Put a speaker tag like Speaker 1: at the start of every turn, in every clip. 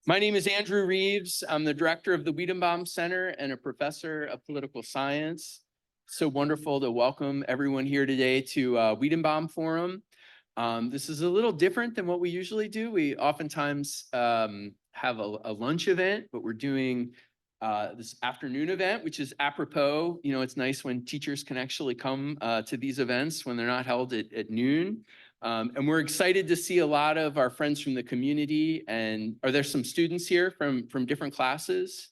Speaker 1: My name is Andrew Reeves. I'm the director of the Wiedenbaum Center and a professor of political science. So wonderful to welcome everyone here today to Wiedenbaum Forum. This is a little different than what we usually do. We oftentimes have a lunch event, but we're doing this afternoon event, which is apropos. You know, it's nice when teachers can actually come to these events when they're not held at noon. And we're excited to see a lot of our friends from the community. And are there some students here from different classes?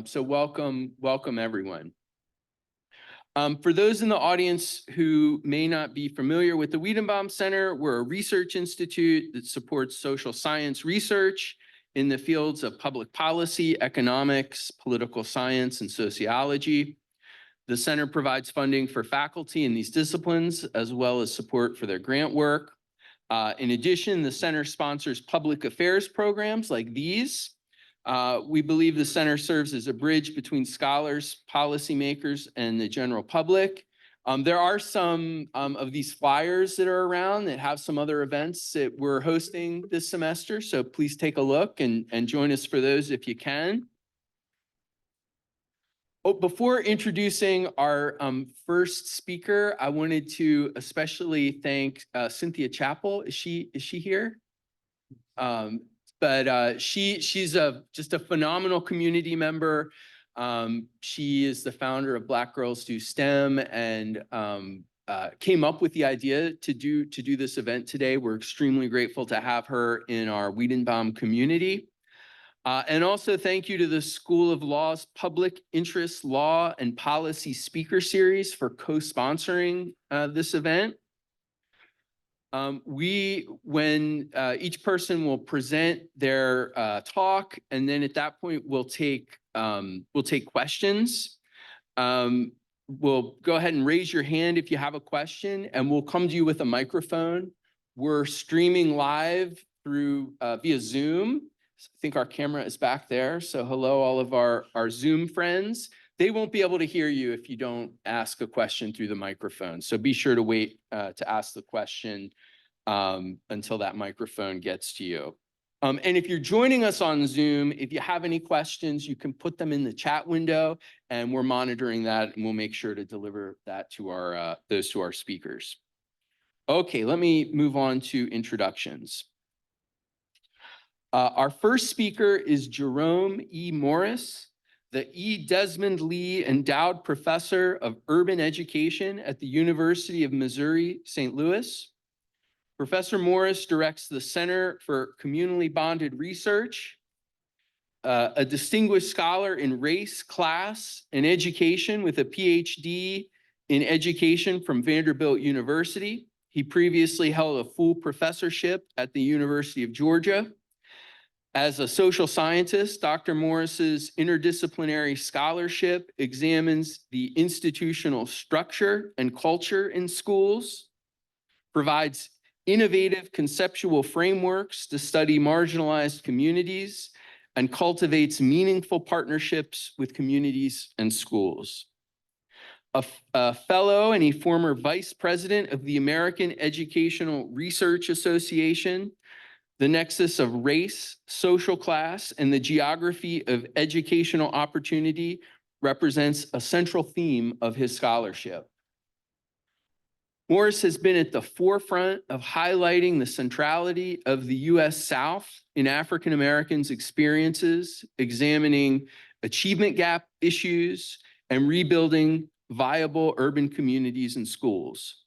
Speaker 1: So welcome everyone. For those in the audience who may not be familiar with the Wiedenbaum Center, we're a research institute that supports social science research in the fields of public policy, economics, political science, and sociology. The center provides funding for faculty in these disciplines, as well as support for their grant work. In addition, the center sponsors public affairs programs like these. We believe the center serves as a bridge between scholars, policymakers, and the general public. There are some of these flyers that are around that have some other events that we're hosting this semester, so please take a look and join us for those if you can. Oh, before introducing our first speaker, I wanted to especially thank Cynthia Chappell. Is she here? She's just a phenomenal community member. She is the founder of Black Girls Do STEM and came up with the idea to do this event today. We're extremely grateful to have her in our Wiedenbaum community. And also thank you to the School of Law's Public Interest Law and Policy Speaker Series for co-sponsoring this event. When each person will present their talk, and then at that point we'll take questions. We'll go ahead and raise your hand if you have a question, and we'll come to you with a microphone. We're streaming live through via Zoom. I think our camera is back there. So hello, all of our Zoom friends. They won't be able to hear you if you don't ask a question through the microphone. So be sure to wait to ask the question until that microphone gets to you. And if you're joining us on Zoom, if you have any questions, you can put them in the chat window, and we're monitoring that, and we'll make sure to deliver that to those to our speakers. Okay, let me move on to introductions. Our first speaker is Jerome E. Morris, the E. Desmond Lee Endowed Professor of Urban Education at the University of Missouri, St. Louis. Professor Morris directs the Center for Communally Bonded Research, a distinguished scholar in race, class, and education with a PhD in education from Vanderbilt University. He previously held a full professorship at the University of Georgia. As a social scientist, Dr. Morris's interdisciplinary scholarship examines the institutional structure and culture in schools, provides innovative conceptual frameworks to study marginalized communities, and cultivates meaningful partnerships with communities and schools. A fellow and a former vice president of the American Educational Research Association, the nexus of race, social class, and the geography of educational opportunity represents a central theme of his scholarship. Morris has been at the forefront of highlighting the centrality of the U.S. South in African Americans' experiences, examining achievement gap issues, and rebuilding viable urban communities and schools.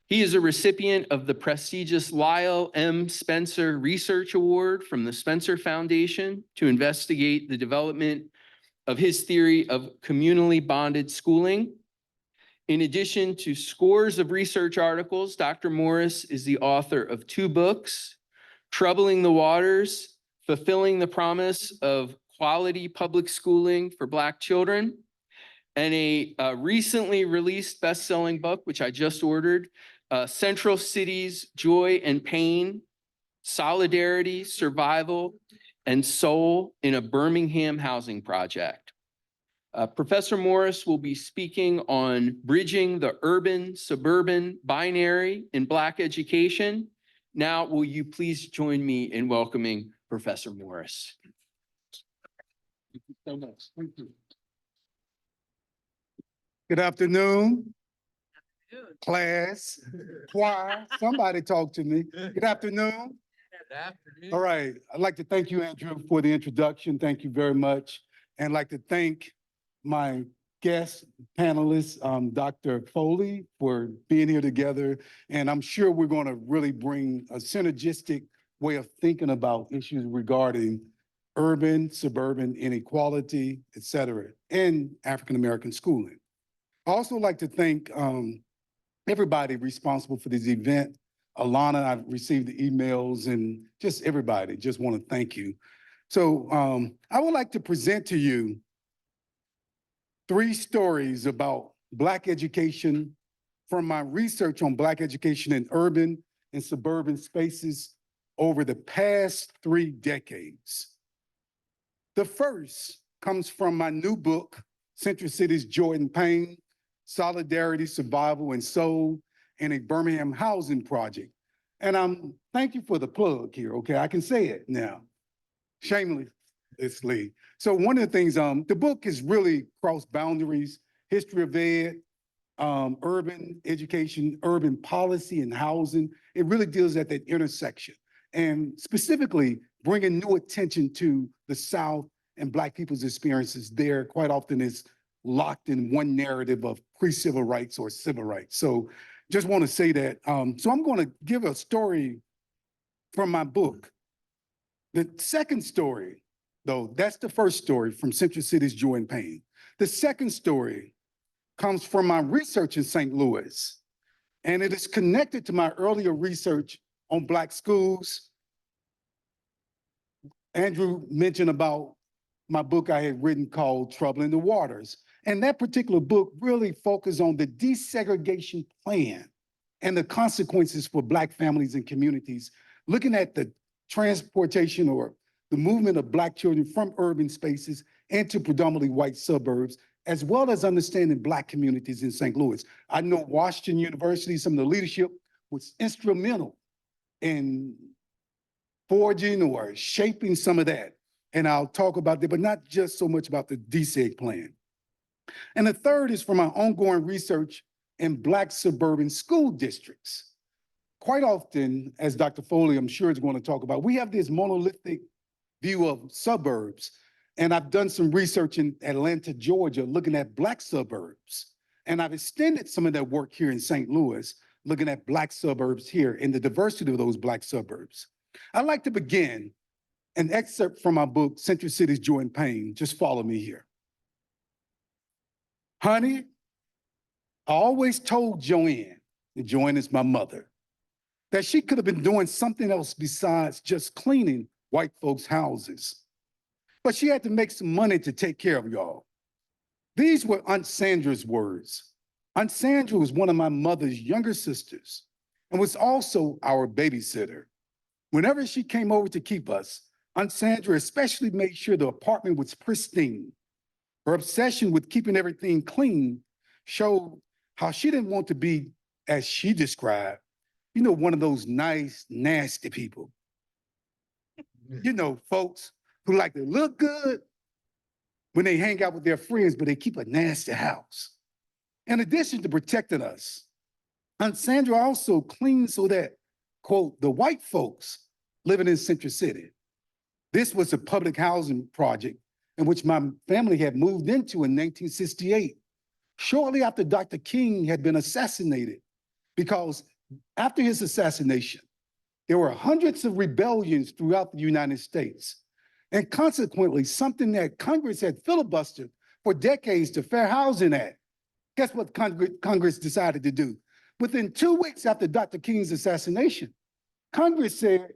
Speaker 1: He is a recipient of the prestigious Lyle M. Spencer Research Award from the Spencer Foundation to investigate the development of his theory of communally bonded schooling. In addition to scores of research articles, Dr. Morris is the author of 2 books, Troubling the Waters, Fulfilling the Promise of Quality Public Schooling for Black Children, and a recently released best-selling book, which I just ordered, Central Cities, Joy and Pain, Solidarity, Survival, and Soul in a Birmingham Housing Project. Professor Morris will be speaking on bridging the urban-suburban binary in Black education. Now, will you please join me in welcoming Professor Morris.
Speaker 2: Thank you so much. Thank you. Good afternoon, class, choir, somebody talk to me. Good afternoon.
Speaker 1: Good afternoon.
Speaker 2: All right, I'd like to thank you, Andrew, for the introduction. Thank you very much. And I'd like to thank my guest panelist, Dr. Foley, for being here together. And I'm sure we're going to really bring a synergistic way of thinking about issues regarding urban, suburban inequality, et cetera, and African-American schooling. I also like to thank everybody responsible for this event. Alana, I've received the emails, and just everybody, just want to thank you. So I would like to present to you 3 stories about Black education from my research on Black education in urban and suburban spaces over the past 3 decades. The first comes from my new book, Central Cities, Joy and Pain, Solidarity, Survival, and Soul in a Birmingham Housing Project. And thank you for the plug here, okay? I can say it now, shamelessly. So one of the things, the book is really cross boundaries, history of ed, urban education, urban policy, and housing. It really deals at that intersection, and specifically bringing new attention to the South and Black people's experiences there. Quite often is locked in one narrative of pre-civil rights or civil rights. So just want to say that. So I'm going to give a story from my book. The second story, though, that's the first story from Central Cities, Joy and Pain. The second story comes from my research in St. Louis, and it is connected to my earlier research on Black schools. Andrew mentioned about my book I had written called Trouble in the Waters. And that particular book really focused on the desegregation plan and the consequences for Black families and communities, looking at the transportation or the movement of Black children from urban spaces into predominantly white suburbs, as well as understanding Black communities in St. Louis. I know Washington University, some of the leadership was instrumental in forging or shaping some of that. And I'll talk about that, but not just so much about the DSEG plan. And the third is from my ongoing research in Black suburban school districts. Quite often, as Dr. Foley, I'm sure is going to talk about, we have this monolithic view of suburbs. And I've done some research in Atlanta, Georgia, looking at Black suburbs. And I've extended some of that work here in St. Louis, looking at Black suburbs here and the diversity of those Black suburbs. I'd like to begin an excerpt from my book, Central Cities, Joy and Pain. Just follow me here. Honey, I always told Joanne, and Joanne is my mother, that she could have been doing something else besides just cleaning white folks' houses. But she had to make some money to take care of y'all. These were Aunt Sandra's words. Aunt Sandra was one of my mother's younger sisters and was also our babysitter. Whenever she came over to keep us, Aunt Sandra especially made sure the apartment was pristine. Her obsession with keeping everything clean showed how she didn't want to be, as she described, you know, one of those nice, nasty people. You know, folks who like to look good when they hang out with their friends, but they keep a nasty house. In addition to protecting us, Aunt Sandra also cleaned so that, quote, the white folks living in Central City. This was a public housing project in which my family had moved into in 1968, shortly after Dr. King had been assassinated, because after his assassination, there were hundreds of rebellions throughout the United States. And consequently, something that Congress had filibustered for decades, the Fair Housing Act. Guess what Congress decided to do? Within 2 weeks after Dr. King's assassination, Congress said,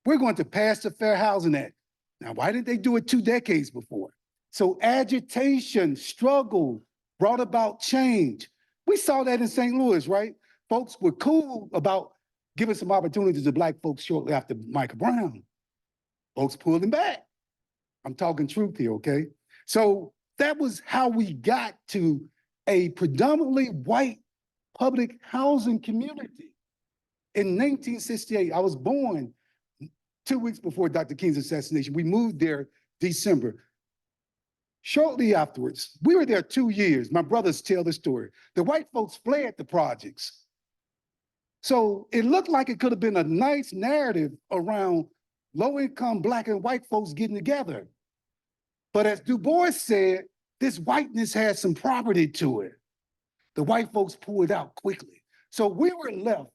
Speaker 2: we're going to pass the Fair Housing Act. Now, why didn't they do it 2 decades before? So agitation, struggle brought about change. We saw that in St. Louis, right? Folks were cool about giving some opportunities to Black folks shortly after Michael Brown. Folks pulled him back. I'm talking truth here, okay? So that was how we got to a predominantly white public housing community. In 1968, I was born 2 weeks before Dr. King's assassination. We moved there December. Shortly afterwards, we were there 2 years. My brothers tell the story. The white folks fled the projects. So it looked like it could have been a nice narrative around low-income Black and white folks getting together. But as Du Bois said, this whiteness had some property to it. The white folks pulled it out quickly. So we were left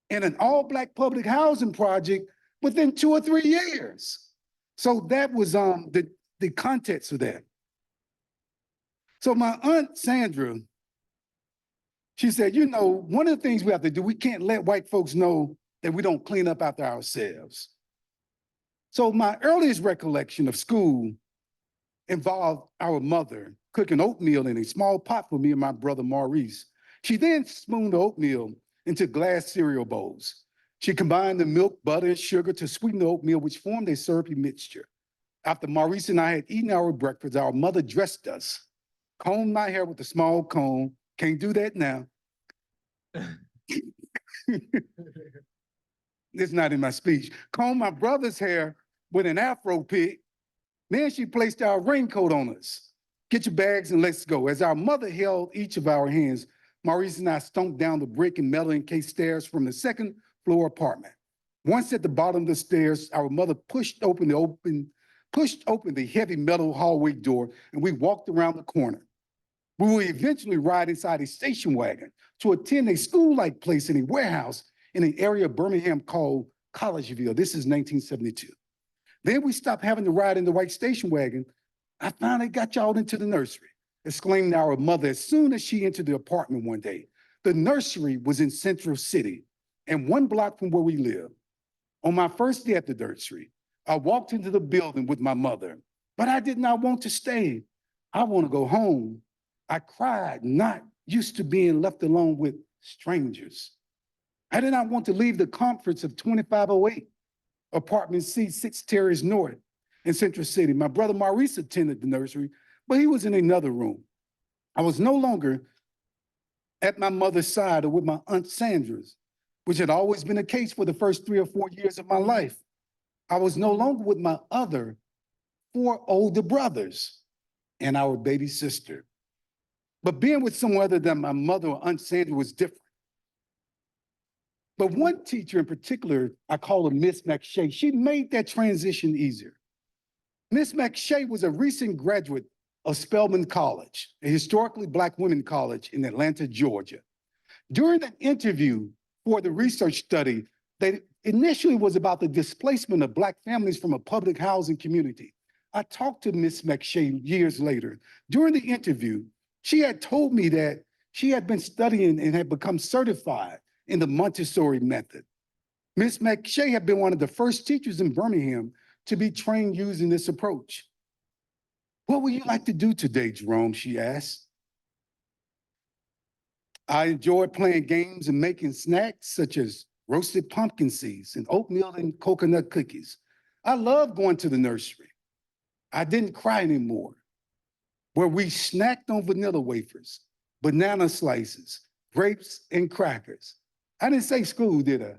Speaker 2: in an all-Black public housing project within 2 or 3 years. So that was the context of that. So my aunt Sandra, she said, you know, one of the things we have to do, we can't let white folks know that we don't clean up after ourselves. So my earliest recollection of school involved our mother cooking oatmeal in a small pot for me and my brother Maurice. She then spooned the oatmeal into glass cereal bowls. She combined the milk, butter, and sugar to sweeten the oatmeal, which formed a syrupy mixture. After Maurice and I had eaten our breakfast, our mother dressed us, combed my hair with a small comb. Can't do that now. It's not in my speech. Combed my brother's hair with an afro pick. Then she placed our raincoat on us. Get your bags and let's go. As our mother held each of our hands, Maurice and I stomped down the brick and metal encased stairs from the second floor apartment. Once at the bottom of the stairs, our mother pushed open the heavy metal hallway door, and we walked around the corner. We would eventually ride inside a station wagon to attend a school-like place in a warehouse in an area of Birmingham called Collegeville. This is 1972. Then we stopped having to ride in the white station wagon. I finally got y'all into the nursery, exclaimed our mother as soon as she entered the apartment one day. The nursery was in Central City and 1 block from where we live. On my first day at the nursery, I walked into the building with my mother, but I did not want to stay. I want to go home. I cried, not used to being left alone with strangers. I did not want to leave the comforts of 2508, apartment C, 6 Terrace North in Central City. My brother Maurice attended the nursery, but he was in another room. I was no longer at my mother's side or with my Aunt Sandra's, which had always been the case for the first 3 or 4 years of my life. I was no longer with my other 4 older brothers and our baby sister. But being with someone other than my mother or Aunt Sandra was different. But one teacher in particular, I call her Miss McShay, she made that transition easier. Miss McShay was a recent graduate of Spelman College, a historically Black women college in Atlanta, Georgia. During an interview for the research study that initially was about the displacement of Black families from a public housing community, I talked to Miss McShay years later. During the interview, she had told me that she had been studying and had become certified in the Montessori method. Miss McShay had been one of the first teachers in Birmingham to be trained using this approach. What would you like to do today, Jerome? She asked. I enjoyed playing games and making snacks such as roasted pumpkin seeds and oatmeal and coconut cookies. I love going to the nursery. I didn't cry anymore, where we snacked on vanilla wafers, banana slices, grapes, and crackers. I didn't say school, did I?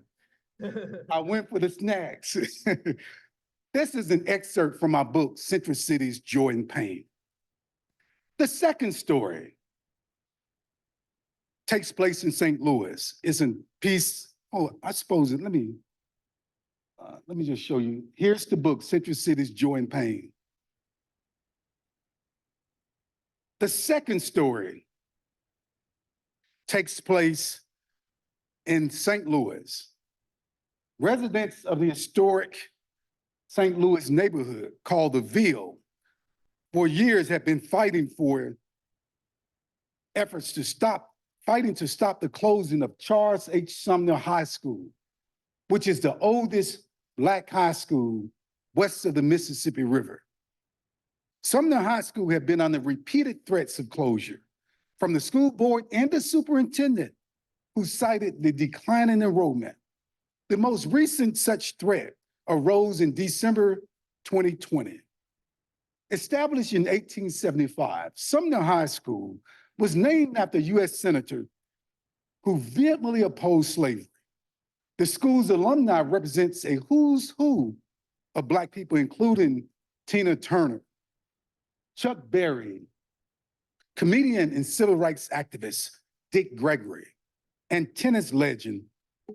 Speaker 2: I went for the snacks. This is an excerpt from my book, Central City's Joy and Pain. The second story takes place in St. Louis. It's a piece, I suppose, let me just show you. Here's the book, Central City's Joy and Pain. The second story takes place in St. Louis. Residents of the historic St. Louis neighborhood called the Ville for years have been fighting to stop the closing of Charles H. Sumner High School, which is the oldest Black high school west of the Mississippi River. Sumner High School had been under repeated threats of closure from the school board and the superintendent, who cited the decline in enrollment. The most recent such threat arose in December 2020. Established in 1875, Sumner High School was named after a U.S. senator who vehemently opposed slavery. The school's alumni represents a who's who of Black people, including Tina Turner, Chuck Berry, comedian and civil rights activist Dick Gregory, and tennis legend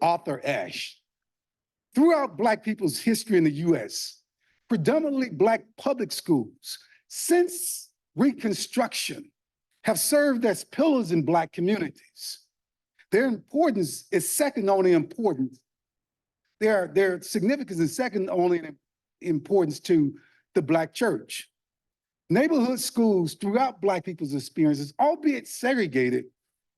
Speaker 2: Arthur Ashe. Throughout Black people's history in the US, predominantly Black public schools, since Reconstruction, have served as pillars in Black communities. Their importance is second only importance. Their significance is second only in importance to the Black church. Neighborhood schools throughout Black people's experiences, albeit segregated,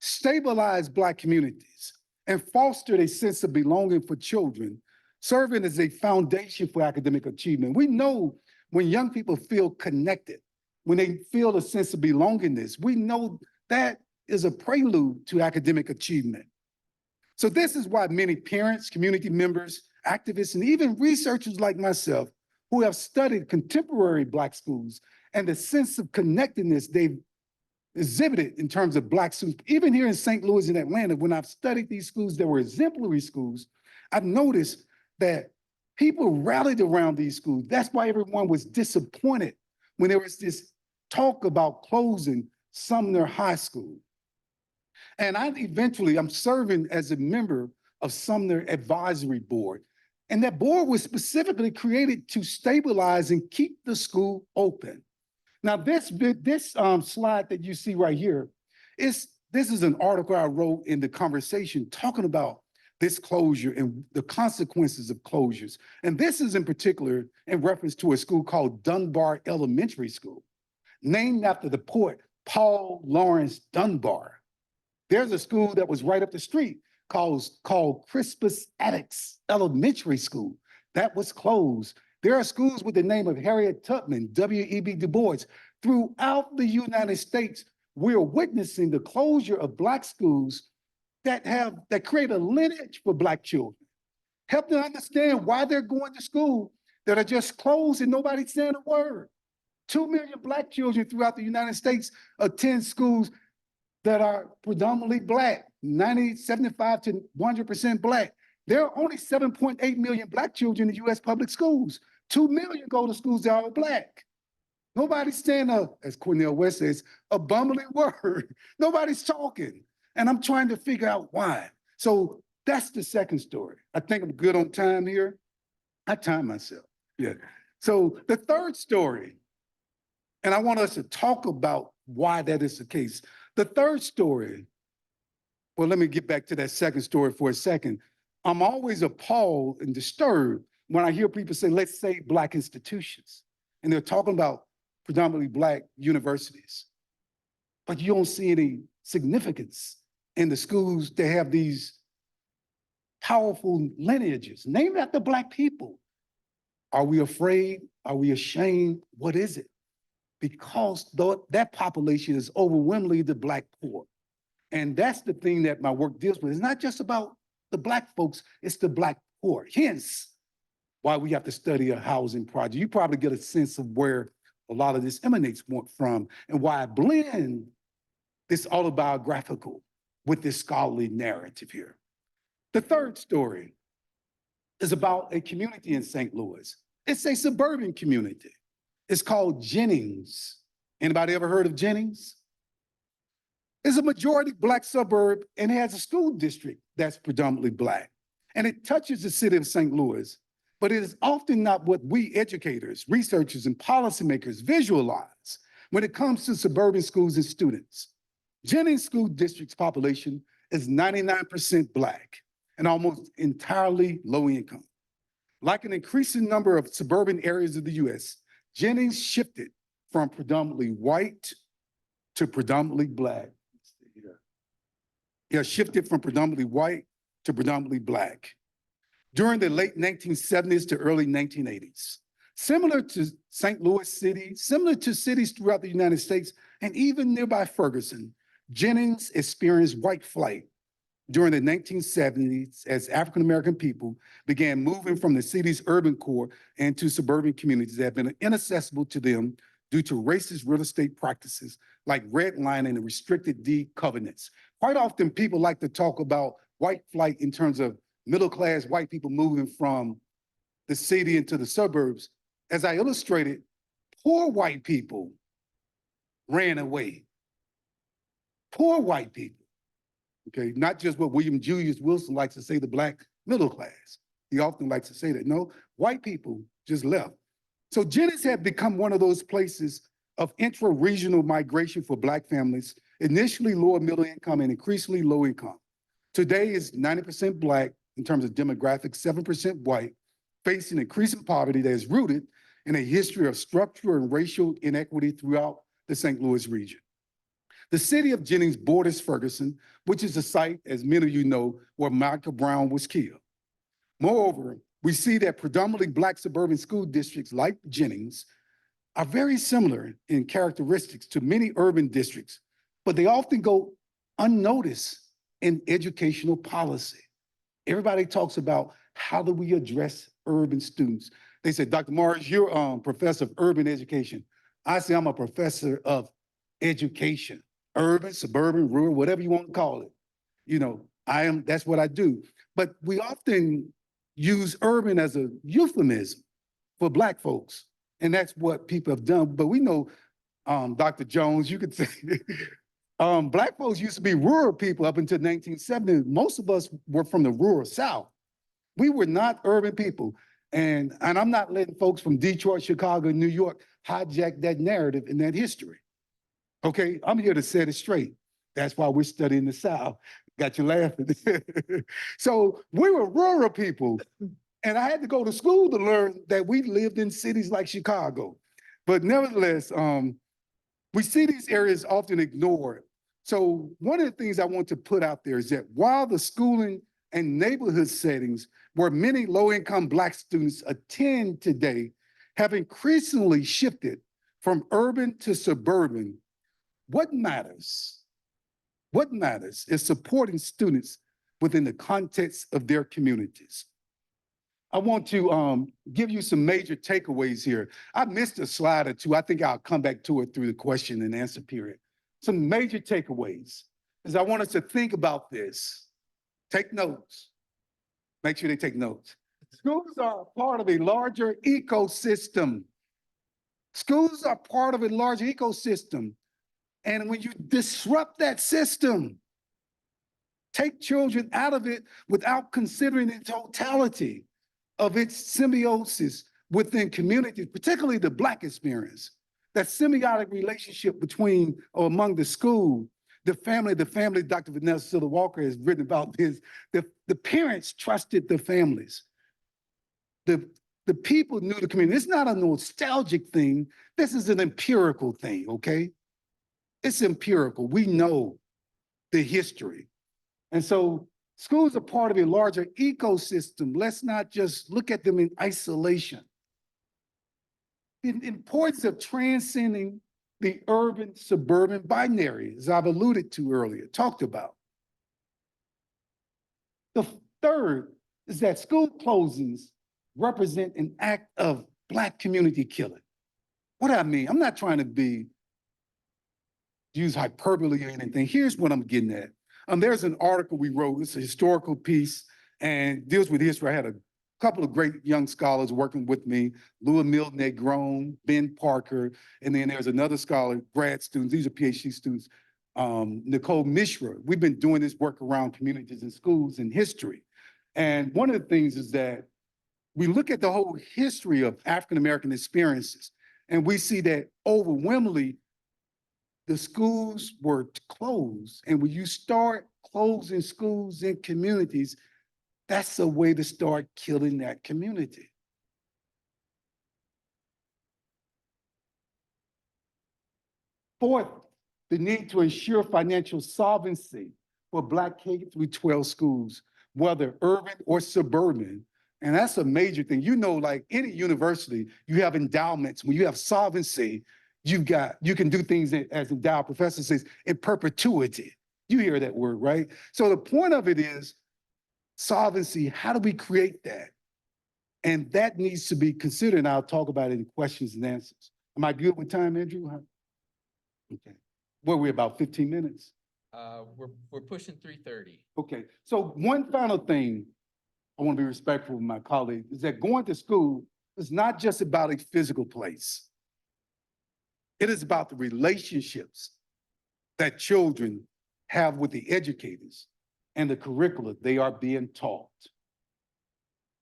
Speaker 2: stabilize Black communities and fostered a sense of belonging for children, serving as a foundation for academic achievement. We know when young people feel connected, when they feel a sense of belongingness, we know that is a prelude to academic achievement. So this is why many parents, community members, activists, and even researchers like myself who have studied contemporary Black schools and the sense of connectedness they've exhibited in terms of Black schools, even here in St. Louis and Atlanta, when I've studied these schools that were exemplary schools, I've noticed that people rallied around these schools. That's why everyone was disappointed when there was this talk about closing Sumner High School. And I'm serving as a member of Sumner Advisory Board. And that board was specifically created to stabilize and keep the school open. Now, this slide that you see right here, this is an article I wrote in The Conversation talking about this closure and the consequences of closures. And this is in particular in reference to a school called Dunbar Elementary School, named after the poet Paul Laurence Dunbar. There's a school that was right up the street called Crispus Attucks Elementary School. That was closed. There are schools with the name of Harriet Tubman, W.E.B. Du Bois. Throughout the United States, we're witnessing the closure of Black schools that create a lineage for Black children. Help them understand why they're going to school that are just closed and nobody's saying a word. 2 million Black children throughout the United States attend schools that are predominantly Black, 75 to 100% Black. There are only 7.8 million Black children in US public schools. 2 million go to schools that are Black. Nobody's saying, as Cornel West says, a bumbling word. Nobody's talking. And I'm trying to figure out why. So that's the second story. I think I'm good on time here. I time myself. Yeah. So the third story, and I want us to talk about why that is the case. The third story, well, let me get back to that second story for a second. I'm always appalled and disturbed when I hear people say, let's save Black institutions. And they're talking about predominantly Black universities. But you don't see any significance in the schools that have these powerful lineages named after Black people. Are we afraid? Are we ashamed? What is it? Because that population is overwhelmingly the Black poor. And that's the thing that my work deals with. It's not just about the Black folks, it's the Black poor. Hence, why we have to study a housing project. You probably get a sense of where a lot of this emanates from and why I blend this autobiographical with this scholarly narrative here. The third story is about a community in St. Louis. It's a suburban community. It's called Jennings. Anybody ever heard of Jennings? It's a majority Black suburb and it has a school district that's predominantly Black. And it touches the city of St. Louis, but it is often not what we educators, researchers, and policymakers visualize when it comes to suburban schools and students. Jennings School District's population is 99% Black and almost entirely low income. Like an increasing number of suburban areas of the US, Jennings shifted from predominantly white to predominantly Black. Shifted from predominantly white to predominantly Black during the late 1970s to early 1980s. Similar to St. Louis City, similar to cities throughout the United States, and even nearby Ferguson, Jennings experienced white flight during the 1970s as African-American people began moving from the city's urban core into suburban communities that have been inaccessible to them due to racist real estate practices like redlining and restricted deed covenants. Quite often, people like to talk about white flight in terms of middle-class white people moving from the city into the suburbs, as I illustrated, poor white people ran away. Poor white people, okay? Not just what William Julius Wilson likes to say, the black middle class. He often likes to say that. No, white people just left. So Jennings had become one of those places of intra-regional migration for black families, initially lower middle income and increasingly low income. Today is 90% black in terms of demographics, 7% white, facing increasing poverty that is rooted in a history of structural and racial inequity throughout the St. Louis region. The city of Jennings borders Ferguson, which is the site, as many of you know, where Michael Brown was killed. Moreover, we see that predominantly black suburban school districts like Jennings are very similar in characteristics to many urban districts, but they often go unnoticed in educational policy. Everybody talks about how do we address urban students. They say, Dr. Morris, you're professor of urban education. I say I'm a professor of education, urban, suburban, rural, whatever you want to call it. You know, that's what I do. But we often use urban as a euphemism for black folks. And that's what people have done. But we know, Dr. Jones, you could say, black folks used to be rural people up until 1970. Most of us were from the rural South. We were not urban people. And I'm not letting folks from Detroit, Chicago, New York hijack that narrative and that history. Okay, I'm here to set it straight. That's why we're studying the South. Got you laughing. So we were rural people. And I had to go to school to learn that we lived in cities like Chicago. But nevertheless, we see these areas often ignored. So one of the things I want to put out there is that while the schooling and neighborhood settings where many low-income black students attend today have increasingly shifted from urban to suburban, what matters is supporting students within the context of their communities. I want to give you some major takeaways here. I missed a slide or two. I think I'll come back to it through the question and answer period. Some major takeaways is I want us to think about this. Take notes. Make sure they take notes. Schools are part of a larger ecosystem. Schools are part of a larger ecosystem. And when you disrupt that system, take children out of it without considering the totality of its symbiosis within communities, particularly the black experience, that symbiotic relationship between or among the school, the family, Dr. Vanessa Silva Walker has written about this, the parents trusted the families. The people knew the community. It's not a nostalgic thing. This is an empirical thing, okay? It's empirical. We know the history. And so schools are part of a larger ecosystem. Let's not just look at them in isolation. The importance of transcending the urban-suburban binary, as I've alluded to earlier, talked about. The third is that school closings represent an act of black community killing. What do I mean? I'm not trying to use hyperbole or anything. Here's what I'm getting at. There's an article we wrote, it's a historical piece and deals with history. I had a couple of great young scholars working with me, Louis Milne-Negron, Ben Parker, and then there's another scholar, grad students, these are PhD students, Nicole Mishra. We've been doing this work around communities and schools and history. And one of the things is that we look at the whole history of African-American experiences, and we see that overwhelmingly, the schools were closed. And when you start closing schools in communities, that's a way to start killing that community. Fourth, the need to ensure financial solvency for Black K-12 schools, whether urban or suburban. And that's a major thing. You know, like any university, you have endowments. When you have solvency, you can do things as endowed professor says, in perpetuity. You hear that word, right? So the point of it is solvency. How do we create that? And that needs to be considered. And I'll talk about it in questions and answers. Am I good with time, Andrew? Okay. Where are we, about 15 minutes?
Speaker 3: We're pushing 3:30.
Speaker 2: Okay. So one final thing. I want to be respectful of my colleagues, is that going to school is not just about a physical place. It is about the relationships that children have with the educators and the curricula they are being taught.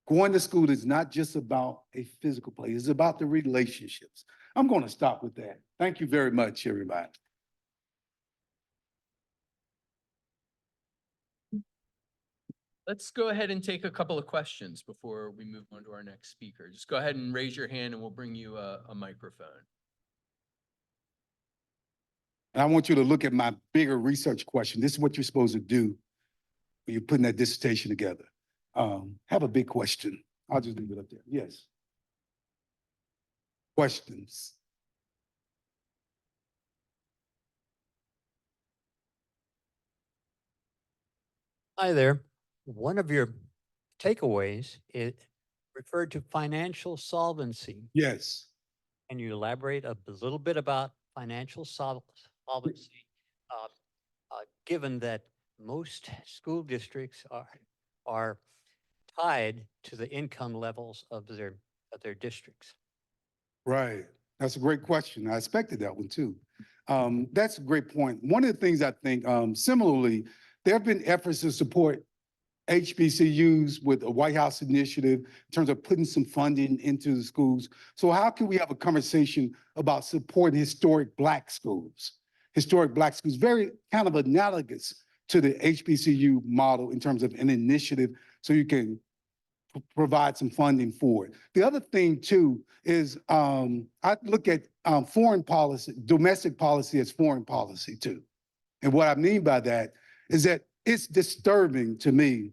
Speaker 2: Going to school is not just about a physical place, it's about the relationships. I'm going to stop with that. Thank you very much, everybody.
Speaker 1: Let's go ahead and take a couple of questions before we move on to our next speaker. Just go ahead and raise your hand and we'll bring you a microphone.
Speaker 2: And I want you to look at my bigger research question. This is what you're supposed to do when you're putting that dissertation together. Have a big question. I'll just leave it up there. Yes. Questions?
Speaker 3: Hi there. One of your takeaways, it referred to financial solvency.
Speaker 2: Yes.
Speaker 3: Can you elaborate a little bit about financial solvency, given that most school districts are tied to the income levels of their districts?
Speaker 2: Right. That's a great question. I expected that one too. That's a great point. One of the things I think, similarly, there have been efforts to support HBCUs with a White House initiative in terms of putting some funding into the schools. So how can we have a conversation about supporting historic Black schools? Historic Black schools, very kind of analogous to the HBCU model in terms of an initiative so you can provide some funding for it. The other thing too is I look at foreign policy, domestic policy as foreign policy too. And what I mean by that is that it's disturbing to me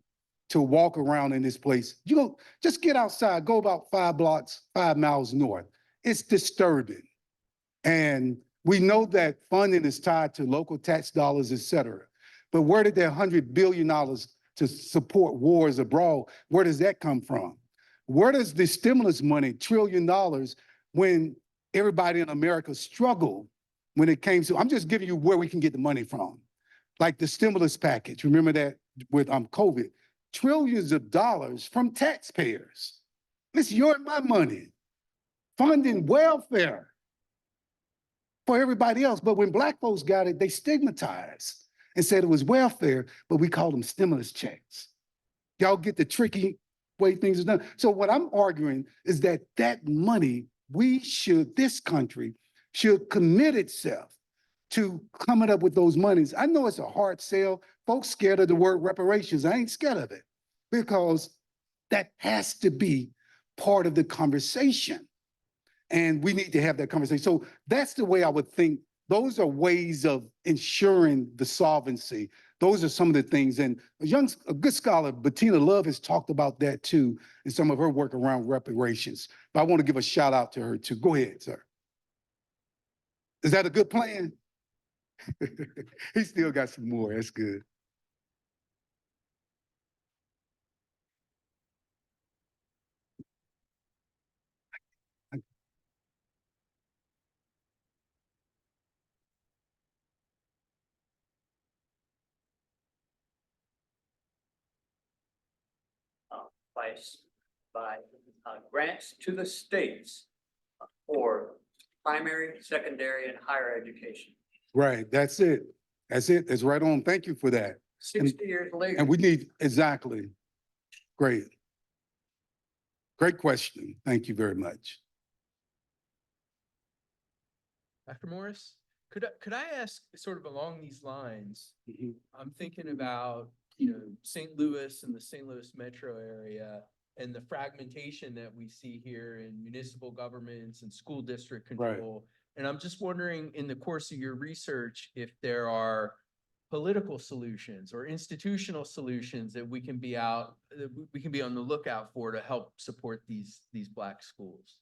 Speaker 2: to walk around in this place. You go, just get outside, go about 5 blocks, 5 miles north. It's disturbing. And we know that funding is tied to local tax dollars, et cetera. But where did that $100 billion to support wars abroad, where does that come from? Where does the stimulus money, $1 trillion, when everybody in America struggled when it came to, I'm just giving you where we can get the money from. Like the stimulus package, remember that with COVID, trillions of dollars from taxpayers. It's your and my money, funding welfare for everybody else. But when Black folks got it, they stigmatized and said it was welfare, but we called them stimulus checks. Y'all get the tricky way things are done. So what I'm arguing is that that money, this country should commit itself to coming up with those monies. I know it's a hard sell. Folks scared of the word reparations. I ain't scared of it because that has to be part of the conversation. And we need to have that conversation. So that's the way I would think. Those are ways of ensuring the solvency. Those are some of the things. And a good scholar, Bettina Love, has talked about that too in some of her work around reparations. But I want to give a shout out to her too. Go ahead, sir. Is that a good plan? He still got some more. That's good.
Speaker 3: By grants to the states for primary, secondary, and higher education.
Speaker 2: Right. That's it. That's it. That's right on. Thank you for that.
Speaker 3: 60 years later.
Speaker 2: And we need, exactly. Great. Great question. Thank you very much.
Speaker 1: Dr. Morris, could I ask sort of along these lines? I'm thinking about, St. Louis and the St. Louis metro area and the fragmentation that we see here in municipal governments and school district control. Right. And I'm just wondering, in the course of your research, if there are political solutions or institutional solutions that we can be on the lookout for to help support these Black schools.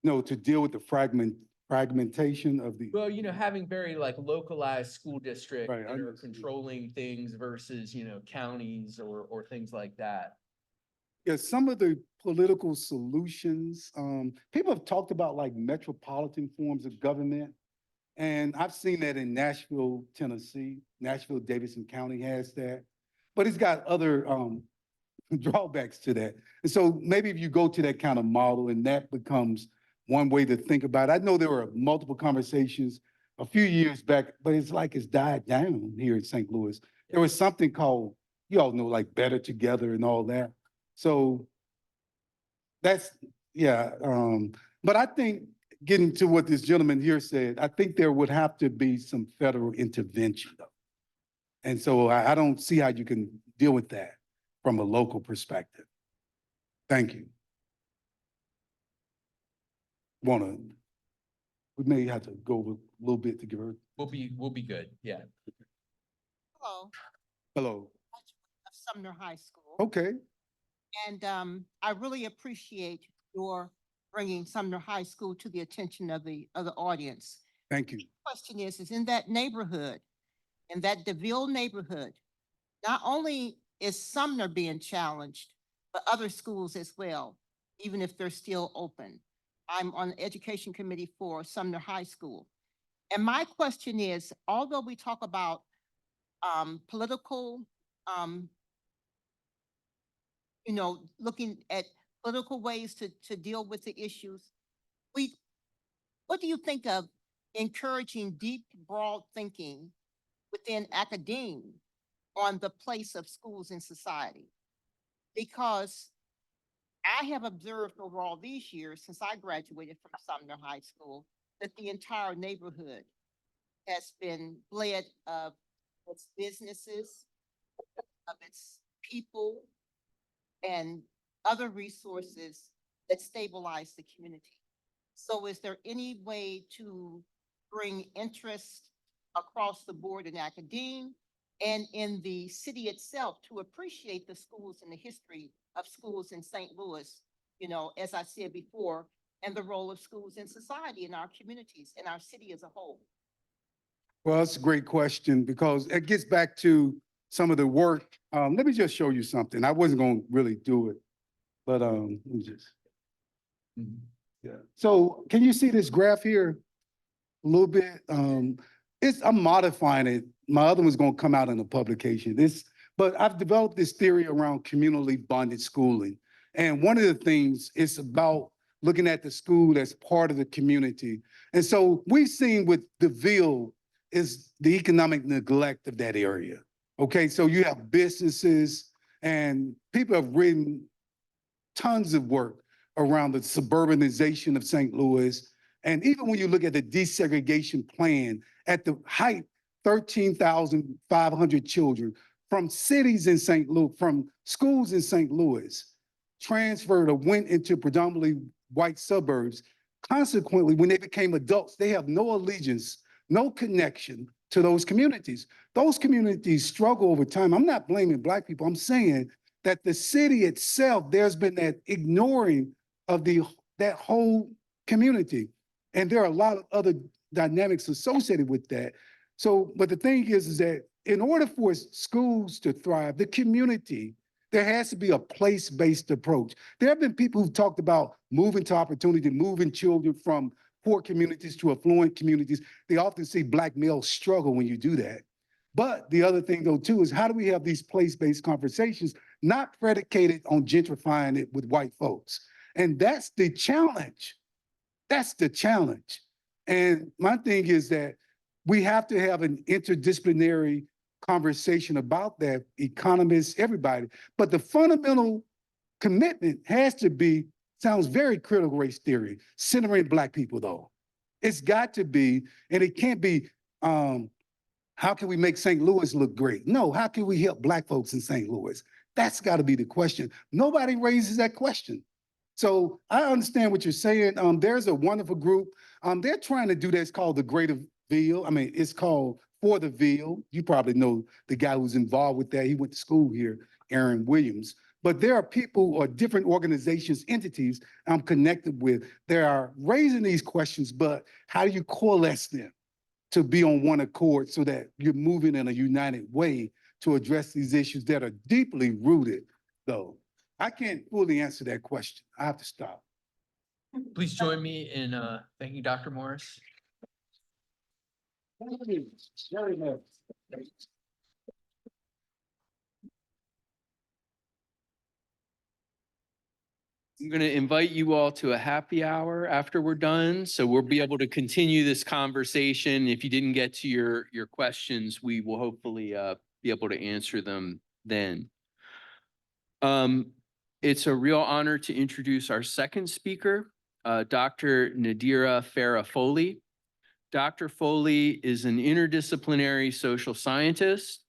Speaker 2: No, to deal with the fragmentation of the.
Speaker 1: Well, having very localized school districts
Speaker 2: right,
Speaker 1: that are controlling things versus, counties or things like that.
Speaker 2: Yeah, some of the political solutions, people have talked about metropolitan forms of government. And I've seen that in Nashville, Tennessee. Nashville, Davidson County has that. But it's got other drawbacks to that. And so maybe if you go to that kind of model and that becomes one way to think about it. I know there were multiple conversations a few years back, but it's like it's died down here in St. Louis. There was something called, you all know, like Better Together and all that. So that's, yeah. But I think getting to what this gentleman here said, I think there would have to be some federal intervention though. And so I don't see how you can deal with that from a local perspective. Thank you. We may have to go a little bit to give her.
Speaker 1: We'll be good. Yeah.
Speaker 4: Hello,
Speaker 2: Hello.
Speaker 4: of Sumner High School.
Speaker 2: Okay.
Speaker 4: And I really appreciate your bringing Sumner High School to the attention of the audience.
Speaker 2: Thank you.
Speaker 4: Question is in that neighborhood, in that DeVille neighborhood, not only is Sumner being challenged, but other schools as well, even if they're still open. I'm on the education committee for Sumner High School. And my question is, although we talk about political, looking at political ways to deal with the issues, what do you think of encouraging deep, broad thinking within academia on the place of schools in society? Because I have observed over all these years, since I graduated from Sumner High School, that the entire neighborhood has been bled of its businesses, of its people, and other resources that stabilize the community. So is there any way to bring interest across the board in academia and in the city itself to appreciate the schools and the history of schools in St. Louis, as I said before, and the role of schools in society, in our communities, in our city as a whole?
Speaker 2: Well, that's a great question because it gets back to some of the work. Let me just show you something. I wasn't going to really do it, but let me just. Yeah. So can you see this graph here a little bit? I'm modifying it. My other one's going to come out in a publication. But I've developed this theory around communally bonded schooling. And one of the things is about looking at the school as part of the community. And so we've seen with DeVille is the economic neglect of that area. Okay, so you have businesses and people have written tons of work around the suburbanization of St. Louis. And even when you look at the desegregation plan, at the height, 13,500 children from cities in St. Louis, from schools in St. Louis, transferred or went into predominantly white suburbs. Consequently, when they became adults, they have no allegiance, no connection to those communities. Those communities struggle over time. I'm not blaming Black people. I'm saying that the city itself, there's been that ignoring of that whole community. And there are a lot of other dynamics associated with that. So, but the thing is that in order for schools to thrive, the community, there has to be a place-based approach. There have been people who've talked about moving to opportunity, moving children from poor communities to affluent communities. They often see Black males struggle when you do that. But the other thing though too is how do we have these place-based conversations, not predicated on gentrifying it with white folks? And that's the challenge. That's the challenge. And my thing is that we have to have an interdisciplinary conversation about that, economists, everybody. But the fundamental commitment has to be, sounds very critical race theory, centering Black people though. It's got to be, and it can't be, how can we make St. Louis look great? No, how can we help Black folks in St. Louis? That's got to be the question. Nobody raises that question. So I understand what you're saying. There's a wonderful group. They're trying to do that. It's called the Greater Ville. I mean, it's called For the Ville. You probably know the guy who's involved with that. He went to school here, Aaron Williams. But there are people or different organizations, entities I'm connected with. They are raising these questions, but how do you coalesce them to be on one accord so that you're moving in a united way to address these issues that are deeply rooted, though? I can't fully answer that question. I have to stop.
Speaker 1: Please join me in thanking Dr. Morris.
Speaker 2: Very much.
Speaker 1: I'm going to invite you all to a happy hour after we're done, so we'll be able to continue this conversation. If you didn't get to your questions, we will hopefully be able to answer them then. It's a real honor to introduce our second speaker, Dr. Nadirah Farah Foley. Dr. Foley is an interdisciplinary social scientist.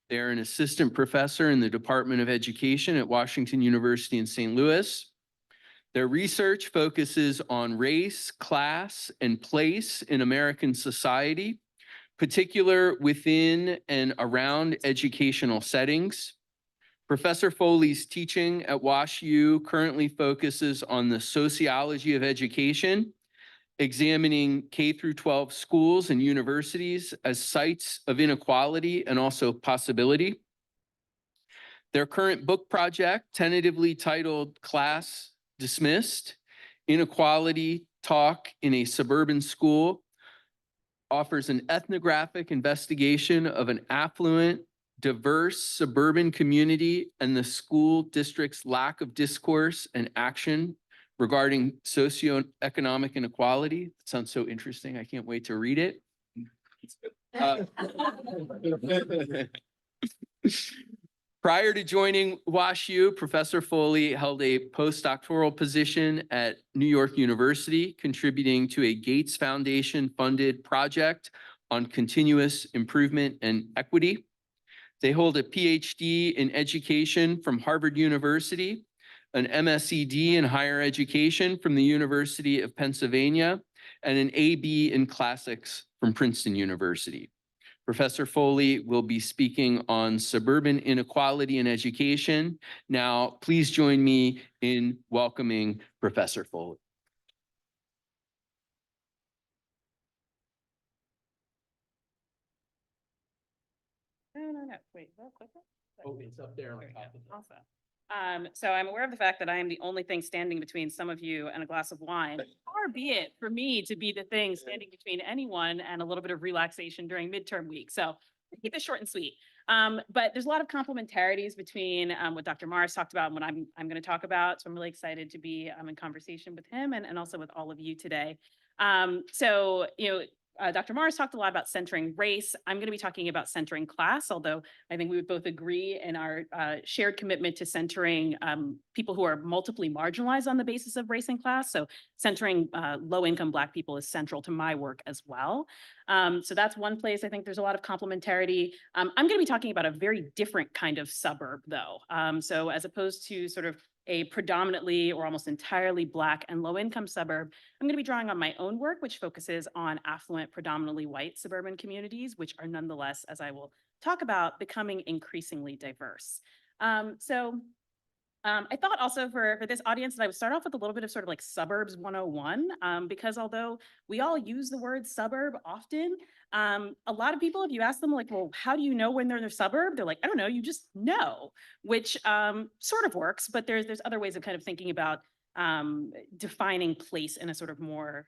Speaker 1: They're an assistant professor in the Department of Education at Washington University in St. Louis. Their research focuses on race, class, and place in American society, particular within and around educational settings. Professor Foley's teaching at WashU currently focuses on the sociology of education, examining K through 12 schools and universities as sites of inequality and also possibility. Their current book project, tentatively titled Class Dismissed: Inequality Talk in a Suburban School, offers an ethnographic investigation of an affluent, diverse suburban community and the school district's lack of discourse and action regarding socioeconomic inequality. It sounds so interesting. I can't wait to read it. Prior to joining WashU, Professor Foley held a postdoctoral position at New York University, contributing to a Gates Foundation funded project on continuous improvement and equity. They hold a PhD in education from Harvard University, an MSED in higher education from the University of Pennsylvania, and an AB in classics from Princeton University. Professor Foley will be speaking on suburban inequality in education. Now, please join me in welcoming Professor Foley.
Speaker 5: No. Wait, real quick.
Speaker 1: Oh, it's up there on
Speaker 5: There we
Speaker 1: top
Speaker 5: go.
Speaker 1: of it.
Speaker 5: Awesome. So I'm aware of the fact that I am the only thing standing between some of you and a glass of wine. Far be it for me to be the thing standing between anyone and a little bit of relaxation during midterm week. So I'll keep it short and sweet. But there's a lot of complementarities between what Dr. Morris talked about and what I'm going to talk about. So I'm really excited to be in conversation with him and also with all of you today. Dr. Morris talked a lot about centering race. I'm going to be talking about centering class, although I think we would both agree in our shared commitment to centering people who are multiply marginalized on the basis of race and class. So centering low-income Black people is central to my work as well. So that's one place I think there's a lot of complementarity. I'm going to be talking about a very different kind of suburb, though. So as opposed to sort of a predominantly or almost entirely Black and low-income suburb, I'm going to be drawing on my own work, which focuses on affluent, predominantly white suburban communities, which are nonetheless, as I will talk about, becoming increasingly diverse. I thought also for this audience that I would start off with a little bit of sort of like suburbs 101, because although we all use the word suburb often, a lot of people, if you ask them like, well, how do you know when they're in their suburb? They're like, I don't know, you just know, which sort of works, but there's other ways of kind of thinking about defining place in a sort of more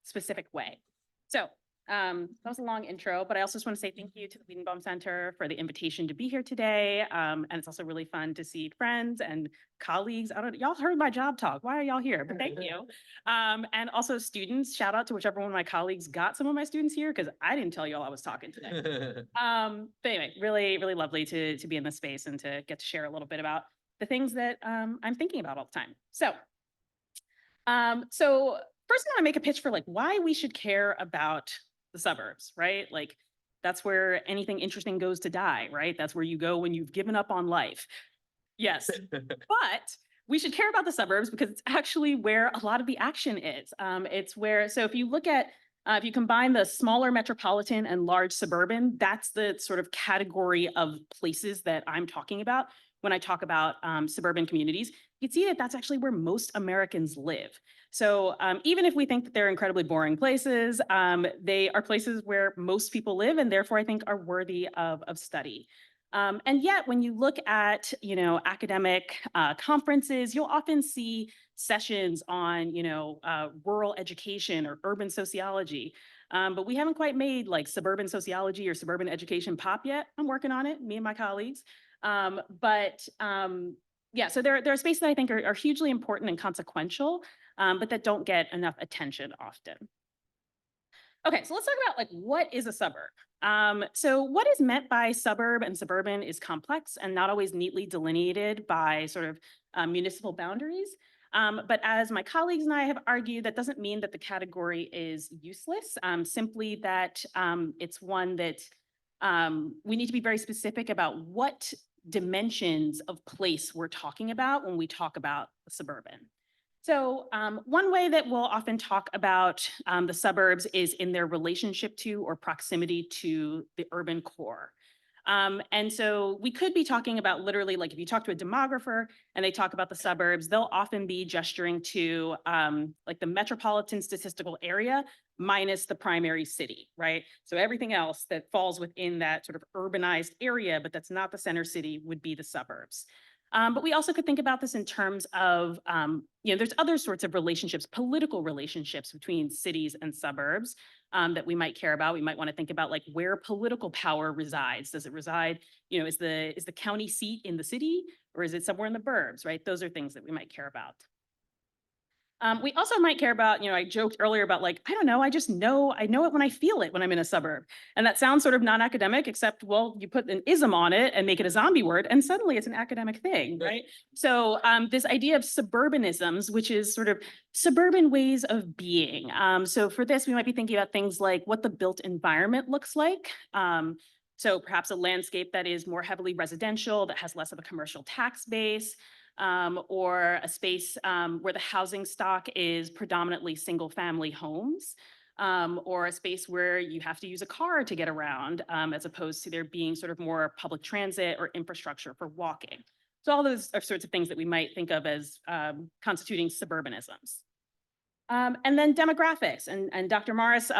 Speaker 5: specific way. So that was a long intro, but I also just want to say thank you to the Wiedenbaum Center for the invitation to be here today. And it's also really fun to see friends and colleagues. Y'all heard my job talk. Why are y'all here? But thank you. And also students, shout out to whichever one of my colleagues got some of my students here, because I didn't tell y'all I was talking today. But anyway, really, really lovely to be in this space and to get to share a little bit about the things that I'm thinking about all the time. So first I want to make a pitch for like why we should care about the suburbs, right? Like that's where anything interesting goes to die, right? That's where you go when you've given up on life. Yes, but we should care about the suburbs because it's actually where a lot of the action is. It's where, so if you look at, if you combine the smaller metropolitan and large suburban, that's the sort of category of places that I'm talking about when I talk about suburban communities. You can see that that's actually where most Americans live. So even if we think that they're incredibly boring places, they are places where most people live and therefore I think are worthy of study. And yet when you look at, academic conferences, you'll often see sessions on, rural education or urban sociology. But we haven't quite made like suburban sociology or suburban education pop yet. I'm working on it, me and my colleagues. Yeah, so there are spaces that I think are hugely important and consequential, but that don't get enough attention often. Okay, so let's talk about like what is a suburb. So what is meant by suburb and suburban is complex and not always neatly delineated by sort of municipal boundaries. But as my colleagues and I have argued, that doesn't mean that the category is useless, simply that it's one that we need to be very specific about what dimensions of place we're talking about when we talk about suburban. So one way that we'll often talk about the suburbs is in their relationship to or proximity to the urban core. And so we could be talking about literally, like if you talk to a demographer and they talk about the suburbs, they'll often be gesturing to like the metropolitan statistical area minus the primary city, right? So everything else that falls within that sort of urbanized area, but that's not the center city, would be the suburbs. But we also could think about this in terms of, there's other sorts of relationships, political relationships between cities and suburbs that we might care about. We might want to think about like where political power resides. Does it reside, is the county seat in the city or is it somewhere in the burbs, right? Those are things that we might care about. We also might care about, I joked earlier about like, I don't know, I know it when I feel it when I'm in a suburb. And that sounds sort of non-academic, except, well, you put an ism on it and make it a zombie word, and suddenly it's an academic thing, right? So this idea of suburbanisms, which is sort of suburban ways of being. So for this, we might be thinking about things like what the built environment looks like. So perhaps a landscape that is more heavily residential, that has less of a commercial tax base. Or a space where the housing stock is predominantly single family homes, or a space where you have to use a car to get around, as opposed to there being sort of more public transit or infrastructure for walking. So all those are sorts of things that we might think of as constituting suburbanisms. And then demographics, and Dr. Morris,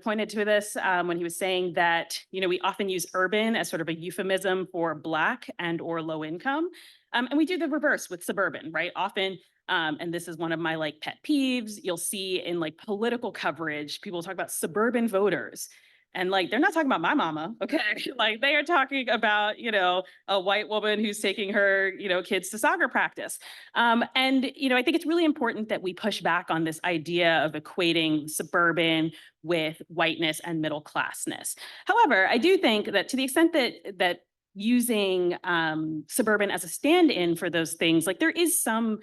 Speaker 5: pointed to this when he was saying that, we often use urban as sort of a euphemism for Black and or low income. And we do the reverse with suburban, right? Often, and this is one of my like pet peeves, you'll see in like political coverage, people talk about suburban voters. And like, they're not talking about my mama, okay? Like they are talking about, a white woman who's taking her, kids to soccer practice. And, I think it's really important that we push back on this idea of equating suburban with whiteness and middle classness. However, I do think that to the extent that using suburban as a stand-in for those things, like there is some,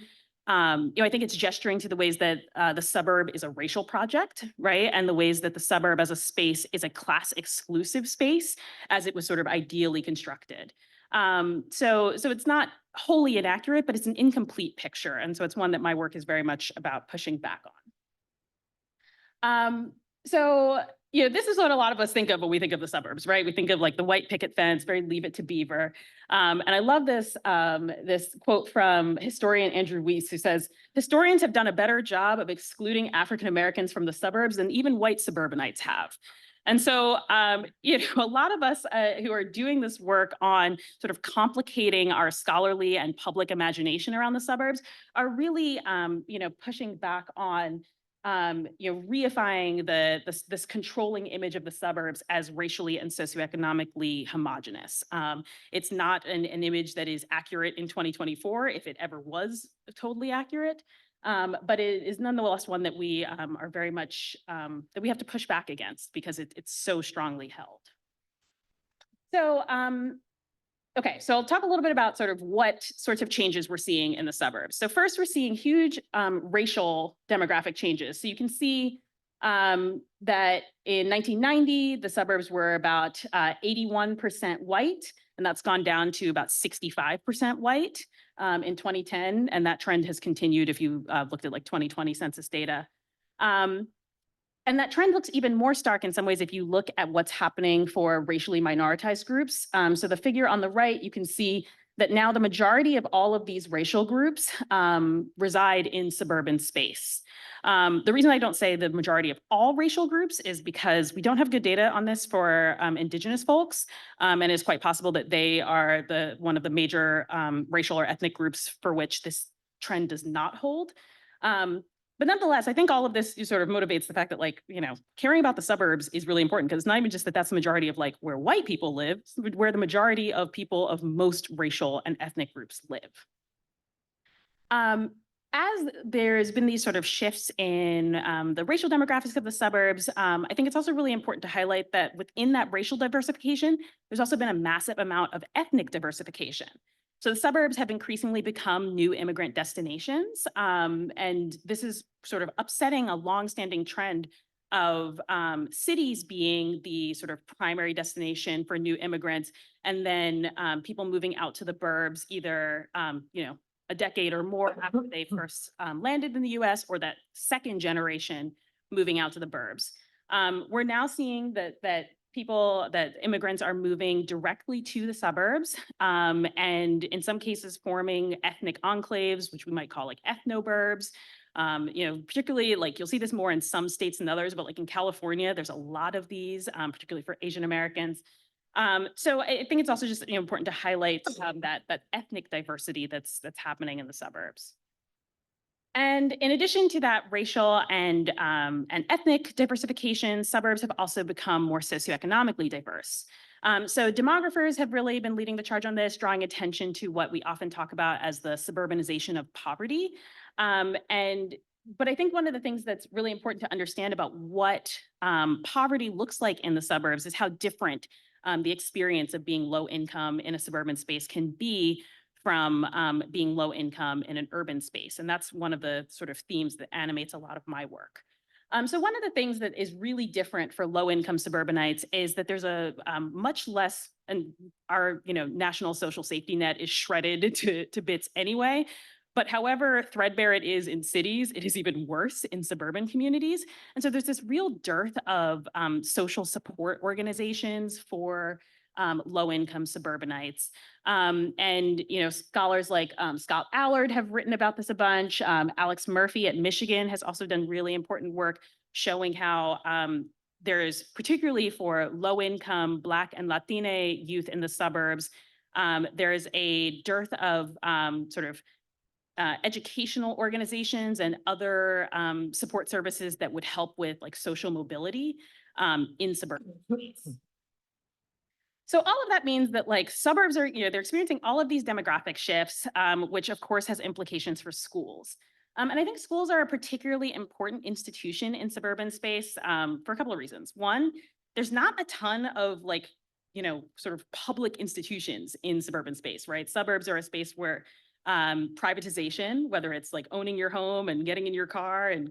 Speaker 5: I think it's gesturing to the ways that the suburb is a racial project, right? And the ways that the suburb as a space is a class exclusive space as it was sort of ideally constructed. So it's not wholly inaccurate, but it's an incomplete picture. And so it's one that my work is very much about pushing back on. This is what a lot of us think of when we think of the suburbs, right? We think of like the white picket fence, very Leave It to Beaver. And I love this, this quote from historian Andrew Weiss, who says, "Historians have done a better job of excluding African Americans from the suburbs than even white suburbanites have." And so, a lot of us who are doing this work on sort of complicating our scholarly and public imagination around the suburbs are really, pushing back on reifying this controlling image of the suburbs as racially and socioeconomically homogenous. It's not an image that is accurate in 2024, if it ever was totally accurate, but it is nonetheless one that we are very much, that we have to push back against because it's so strongly held. So, okay, so I'll talk a little bit about sort of what sorts of changes we're seeing in the suburbs. So first, we're seeing huge racial demographic changes. So you can see that in 1990, the suburbs were about 81% white, and that's gone down to about 65% white in 2010. And that trend has continued if you looked at like 2020 census data. And that trend looks even more stark in some ways if you look at what's happening for racially minoritized groups. So the figure on the right, you can see that now the majority of all of these racial groups reside in suburban space. The reason I don't say the majority of all racial groups is because we don't have good data on this for Indigenous folks. And it's quite possible that they are one of the major racial or ethnic groups for which this trend does not hold. But nonetheless, I think all of this sort of motivates the fact that like, caring about the suburbs is really important because it's not even just that that's the majority of like where white people live, where the majority of people of most racial and ethnic groups live. As there's been these sort of shifts in the racial demographics of the suburbs, I think it's also really important to highlight that within that racial diversification, there's also been a massive amount of ethnic diversification. So the suburbs have increasingly become new immigrant destinations, and this is sort of upsetting a longstanding trend of cities being the sort of primary destination for new immigrants, and then people moving out to the burbs either, a decade or more after they first landed in the US, or that second generation moving out to the burbs. We're now seeing that immigrants are moving directly to the suburbs, and in some cases forming ethnic enclaves, which we might call like ethnoburbs. Particularly like you'll see this more in some states than others, but like in California, there's a lot of these, particularly for Asian Americans. So I think it's also just important to highlight that ethnic diversity that's happening in the suburbs. And in addition to that racial and ethnic diversification, suburbs have also become more socioeconomically diverse. So demographers have really been leading the charge on this, drawing attention to what we often talk about as the suburbanization of poverty. But I think one of the things that's really important to understand about what poverty looks like in the suburbs is how different the experience of being low income in a suburban space can be from being low income in an urban space. And that's one of the sort of themes that animates a lot of my work. So one of the things that is really different for low income suburbanites is that there's a much less, and our national social safety net is shredded to bits anyway. But however threadbare it is in cities, it is even worse in suburban communities. And so there's this real dearth of social support organizations for low-income suburbanites. Scholars like Scott Allard have written about this a bunch. Alex Murphy at Michigan has also done really important work showing how there is, particularly for low-income Black and Latina youth in the suburbs, there is a dearth of educational organizations and other support services that would help with like social mobility in suburban communities. So all of that means that like suburbs are, they're experiencing all of these demographic shifts, which of course has implications for schools. And I think schools are a particularly important institution in suburban space for a couple of reasons. One, there's not a ton of like, sort of public institutions in suburban space, right? Suburbs are a space where privatization, whether it's like owning your home and getting in your car and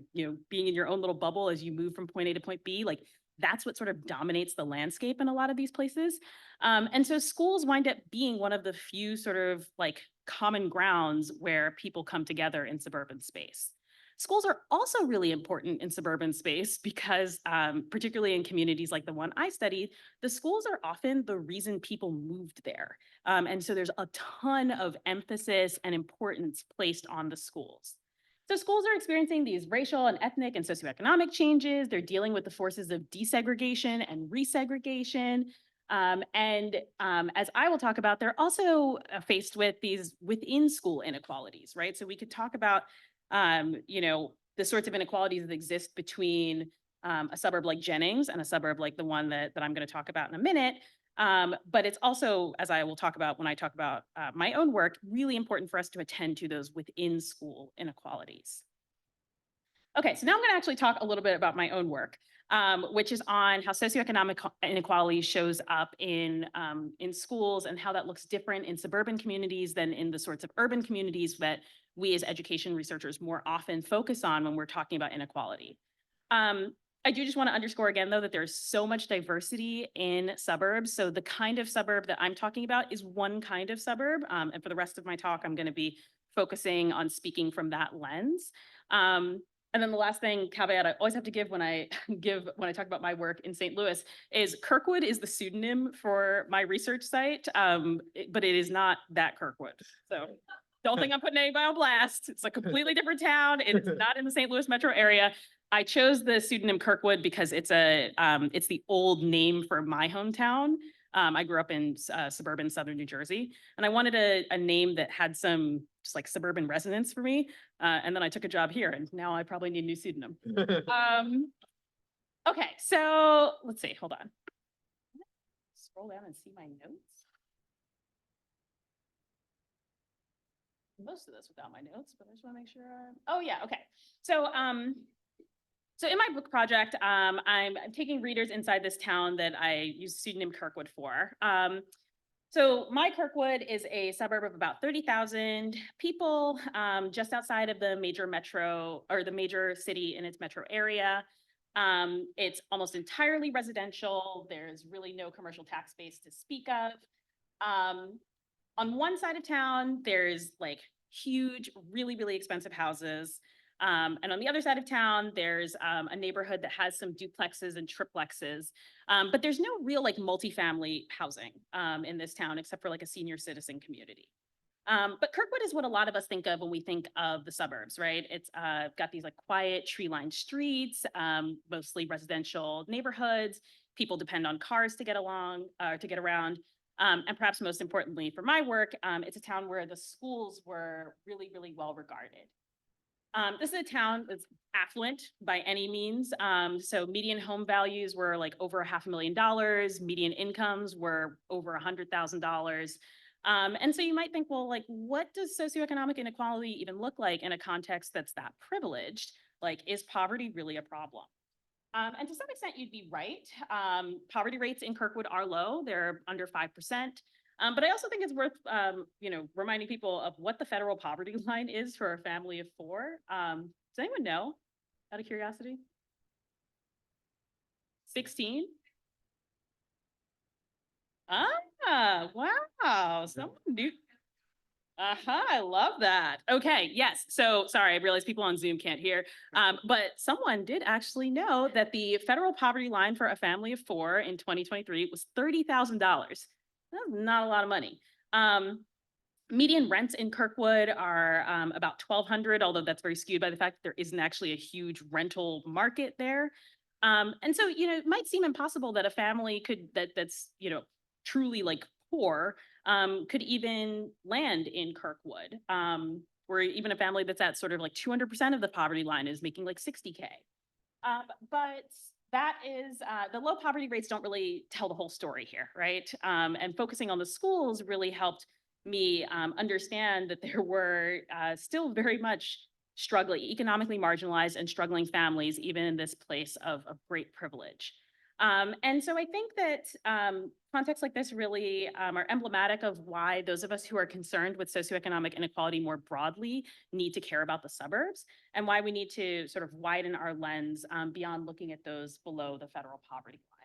Speaker 5: being in your own little bubble as you move from point A to point B, like that's what sort of dominates the landscape in a lot of these places. And so schools wind up being one of the few sort of like common grounds where people come together in suburban space. Schools are also really important in suburban space because particularly in communities like the one I studied, the schools are often the reason people moved there. And so there's a ton of emphasis and importance placed on the schools. So schools are experiencing these racial and ethnic and socioeconomic changes. They're dealing with the forces of desegregation and resegregation. As I will talk about, they're also faced with these within school inequalities, right? So we could talk about, the sorts of inequalities that exist between a suburb like Jennings and a suburb like the one that I'm going to talk about in a minute. But it's also, as I will talk about when I talk about my own work, really important for us to attend to those within school inequalities. Okay, so now I'm going to actually talk a little bit about my own work, which is on how socioeconomic inequality shows up in schools and how that looks different in suburban communities than in the sorts of urban communities that we as education researchers more often focus on when we're talking about inequality. I do just want to underscore again, though, that there's so much diversity in suburbs. So the kind of suburb that I'm talking about is one kind of suburb. And for the rest of my talk, I'm going to be focusing on speaking from that lens. And then the last thing, caveat I always have to give when I talk about my work in St. Louis is Kirkwood is the pseudonym for my research site, but it is not that Kirkwood. So don't think I'm putting anybody on blast. It's a completely different town. It's not in the St. Louis metro area. I chose the pseudonym Kirkwood because it's the old name for my hometown. I grew up in suburban Southern New Jersey, and I wanted a name that had some just like suburban resonance for me. And then I took a job here, and now I probably need a new pseudonym. Okay, so let's see, hold on. Scroll down and see my notes. most of this without my notes, but I just want to make sure. Oh yeah, okay. So so in my book project, I'm taking readers inside this town that I use the pseudonym Kirkwood for. So my Kirkwood is a suburb of about 30,000 people, just outside of the major metro or the major city in its metro area. It's almost entirely residential. There's really no commercial tax base to speak of. On one side of town, there's like huge, really, really expensive houses. And on the other side of town, there's a neighborhood that has some duplexes and triplexes. But there's no real like multifamily housing in this town, except for like a senior citizen community. But Kirkwood is what a lot of us think of when we think of the suburbs, right? It's got these like quiet tree-lined streets, mostly residential neighborhoods. People depend on cars to get along, to get around. And perhaps most importantly for my work, it's a town where the schools were really, really well regarded. This is a town that's affluent by any means. So median home values were like over $500,000. Median incomes were over $100,000. And so you might think, well, like, what does socioeconomic inequality even look like in a context that's that privileged? Like, is poverty really a problem? And to some extent, you'd be right. Poverty rates in Kirkwood are low; they're under 5%. But I also think it's worth, reminding people of what the federal poverty line is for a family of four. Does anyone know? Out of curiosity, 16. Ah, wow! Someone knew. I love that. Okay, yes. So sorry, I realize people on Zoom can't hear. But someone did actually know that the federal poverty line for a family of four in 2023 was $30,000. That's not a lot of money. Median rents in Kirkwood are about $1,200, although that's very skewed by the fact that there isn't actually a huge rental market there. And so, it might seem impossible that a family that's truly like poor could even land in Kirkwood, where even a family that's at sort of like 200% of the poverty line is making like 60K. But that is, the low poverty rates don't really tell the whole story here, right? And focusing on the schools really helped me understand that there were still very much economically marginalized and struggling families, even in this place of great privilege. And so I think that contexts like this really are emblematic of why those of us who are concerned with socioeconomic inequality more broadly need to care about the suburbs, and why we need to sort of widen our lens beyond looking at those below the federal poverty line.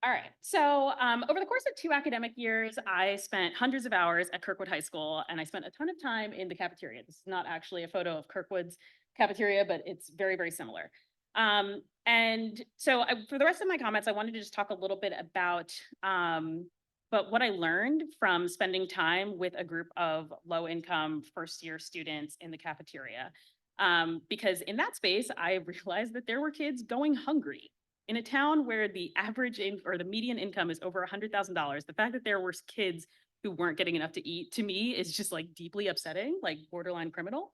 Speaker 5: All right, so over the course of 2 academic years, I spent hundreds of hours at Kirkwood High School, and I spent a ton of time in the cafeteria. This is not actually a photo of Kirkwood's cafeteria, but it's very, very similar. And so for the rest of my comments, I wanted to just talk a little bit about but what I learned from spending time with a group of low-income first-year students in the cafeteria. Because in that space, I realized that there were kids going hungry. In a town where the average or the median income is over $100,000, the fact that there were kids who weren't getting enough to eat, to me, is just like deeply upsetting, like borderline criminal.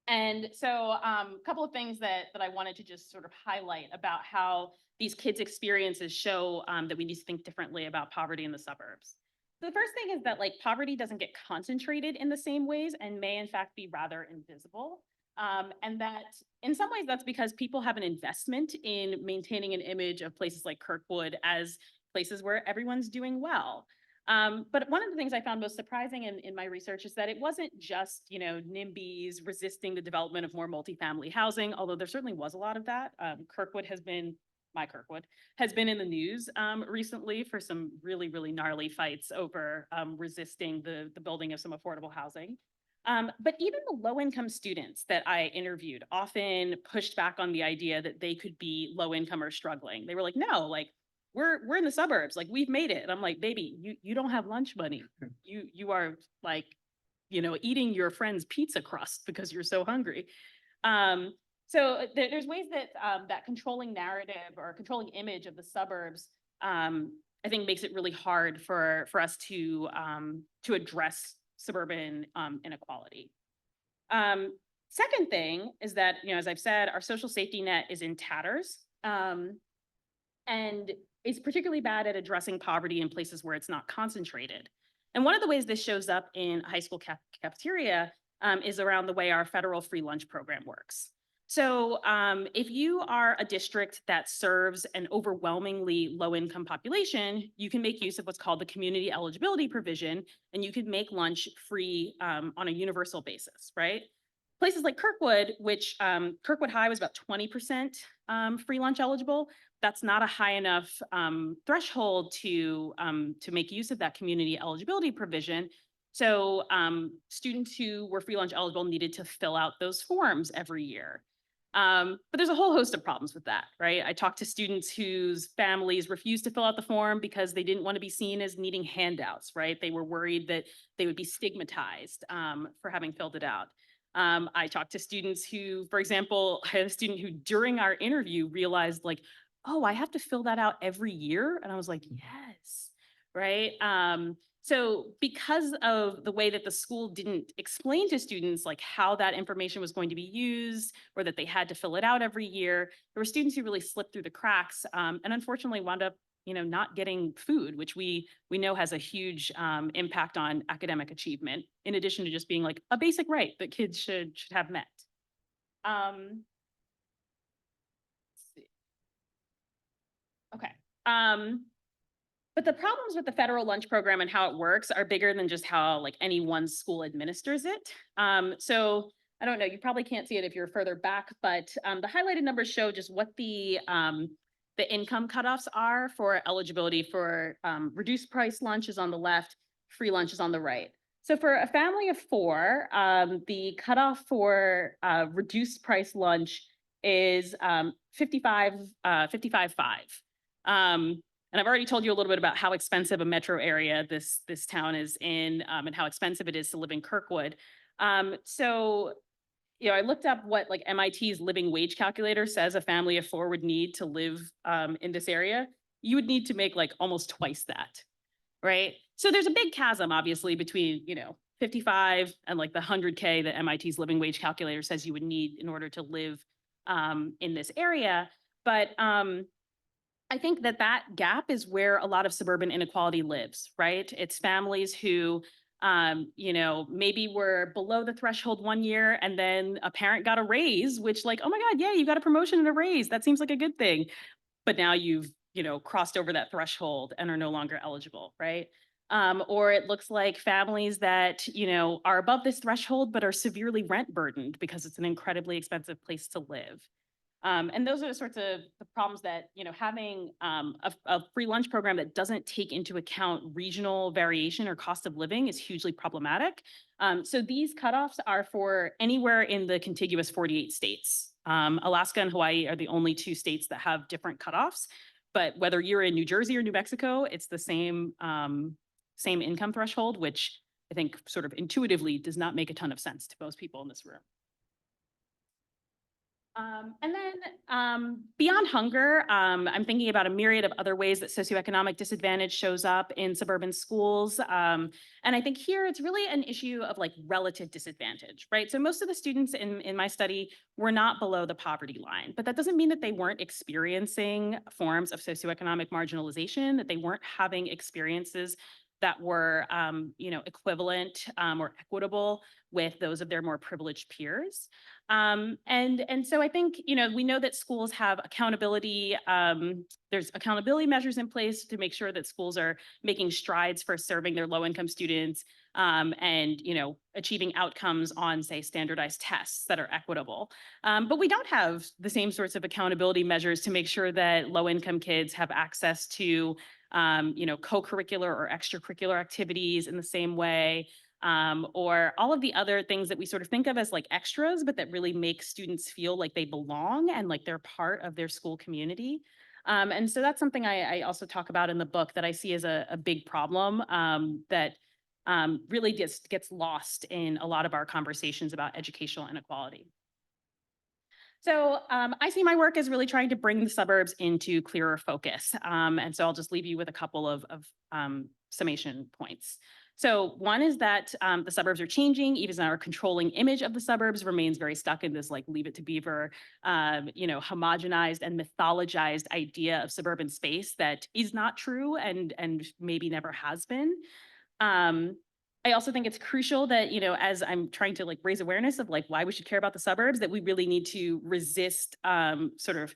Speaker 5: And so a couple of things that I wanted to just sort of highlight about how these kids' experiences show that we need to think differently about poverty in the suburbs. So the first thing is that like poverty doesn't get concentrated in the same ways and may in fact be rather invisible. And that in some ways that's because people have an investment in maintaining an image of places like Kirkwood as places where everyone's doing well. But one of the things I found most surprising in my research is that it wasn't just, NIMBYs resisting the development of more multifamily housing, although there certainly was a lot of that. My Kirkwood has been in the news recently for some really, really gnarly fights over resisting the building of some affordable housing. But even the low-income students that I interviewed often pushed back on the idea that they could be low income or struggling. They were like, no, like we're in the suburbs, like we've made it. And I'm like, baby, you don't have lunch money. You are like, eating your friend's pizza crust because you're so hungry. So there's ways that that controlling narrative or controlling image of the suburbs, I think makes it really hard for us to address suburban inequality. Second thing is that, as I've said, our social safety net is in tatters. And is particularly bad at addressing poverty in places where it's not concentrated. And one of the ways this shows up in a high school cafeteria is around the way our federal free lunch program works. So if you are a district that serves an overwhelmingly low-income population, you can make use of what's called the community eligibility provision, and you could make lunch free on a universal basis, right? Places like Kirkwood, which Kirkwood High was about 20% free lunch eligible. That's not a high enough threshold to make use of that community eligibility provision. So students who were free lunch eligible needed to fill out those forms every year. But there's a whole host of problems with that, right? I talked to students whose families refused to fill out the form because they didn't want to be seen as needing handouts, right? They were worried that they would be stigmatized for having filled it out. I talked to students who, for example, I had a student who during our interview realized like, oh, I have to fill that out every year. And I was like, yes, right? So because of the way that the school didn't explain to students like how that information was going to be used or that they had to fill it out every year, there were students who really slipped through the cracks and unfortunately wound up not getting food, which we know has a huge impact on academic achievement, in addition to just being like a basic right that kids should have met. Let's see. Okay. But the problems with the federal lunch program and how it works are bigger than just how like any one school administers it. So I don't know, you probably can't see it if you're further back, but the highlighted numbers show just what the income cutoffs are for eligibility for reduced price lunches on the left, free lunches on the right. So for a family of four, the cutoff for reduced price lunch is 55.5. And I've already told you a little bit about how expensive a metro area this town is in and how expensive it is to live in Kirkwood. So I looked up what like MIT's living wage calculator says a family of four would need to live in this area. You would need to make like almost twice that, right? So there's a big chasm, obviously, between 55 and like the 100K that MIT's living wage calculator says you would need in order to live in this area. But I think that gap is where a lot of suburban inequality lives, right? It's families who, maybe were below the threshold one year and then a parent got a raise, which like, oh my God, yeah, you got a promotion and a raise. That seems like a good thing. But now you've, crossed over that threshold and are no longer eligible, right? Or it looks like families that, are above this threshold, but are severely rent burdened because it's an incredibly expensive place to live. And those are the sorts of the problems that, having a free lunch program that doesn't take into account regional variation or cost of living is hugely problematic. So these cutoffs are for anywhere in the contiguous 48 states. Alaska and Hawaii are the only two states that have different cutoffs. But whether you're in New Jersey or New Mexico, it's the same income threshold, which I think sort of intuitively does not make a ton of sense to most people in this room. And then beyond hunger, I'm thinking about a myriad of other ways that socioeconomic disadvantage shows up in suburban schools. And I think here it's really an issue of like relative disadvantage, right? So most of the students in my study were not below the poverty line, but that doesn't mean that they weren't experiencing forms of socioeconomic marginalization, that they weren't having experiences that were, equivalent or equitable with those of their more privileged peers. And so I think, we know that schools have accountability. There's accountability measures in place to make sure that schools are making strides for serving their low-income students and, achieving outcomes on, say, standardized tests that are equitable. But we don't have the same sorts of accountability measures to make sure that low-income kids have access to co-curricular or extracurricular activities in the same way, or all of the other things that we sort of think of as like extras, but that really make students feel like they belong and like they're part of their school community. And so that's something I also talk about in the book that I see as a big problem that really just gets lost in a lot of our conversations about educational inequality. So I see my work as really trying to bring the suburbs into clearer focus. And so I'll just leave you with a couple of summation points. So one is that the suburbs are changing, even our controlling image of the suburbs remains very stuck in this like Leave It to Beaver, homogenized and mythologized idea of suburban space that is not true and maybe never has been. I also think it's crucial that, as I'm trying to like raise awareness of like why we should care about the suburbs, that we really need to resist sort of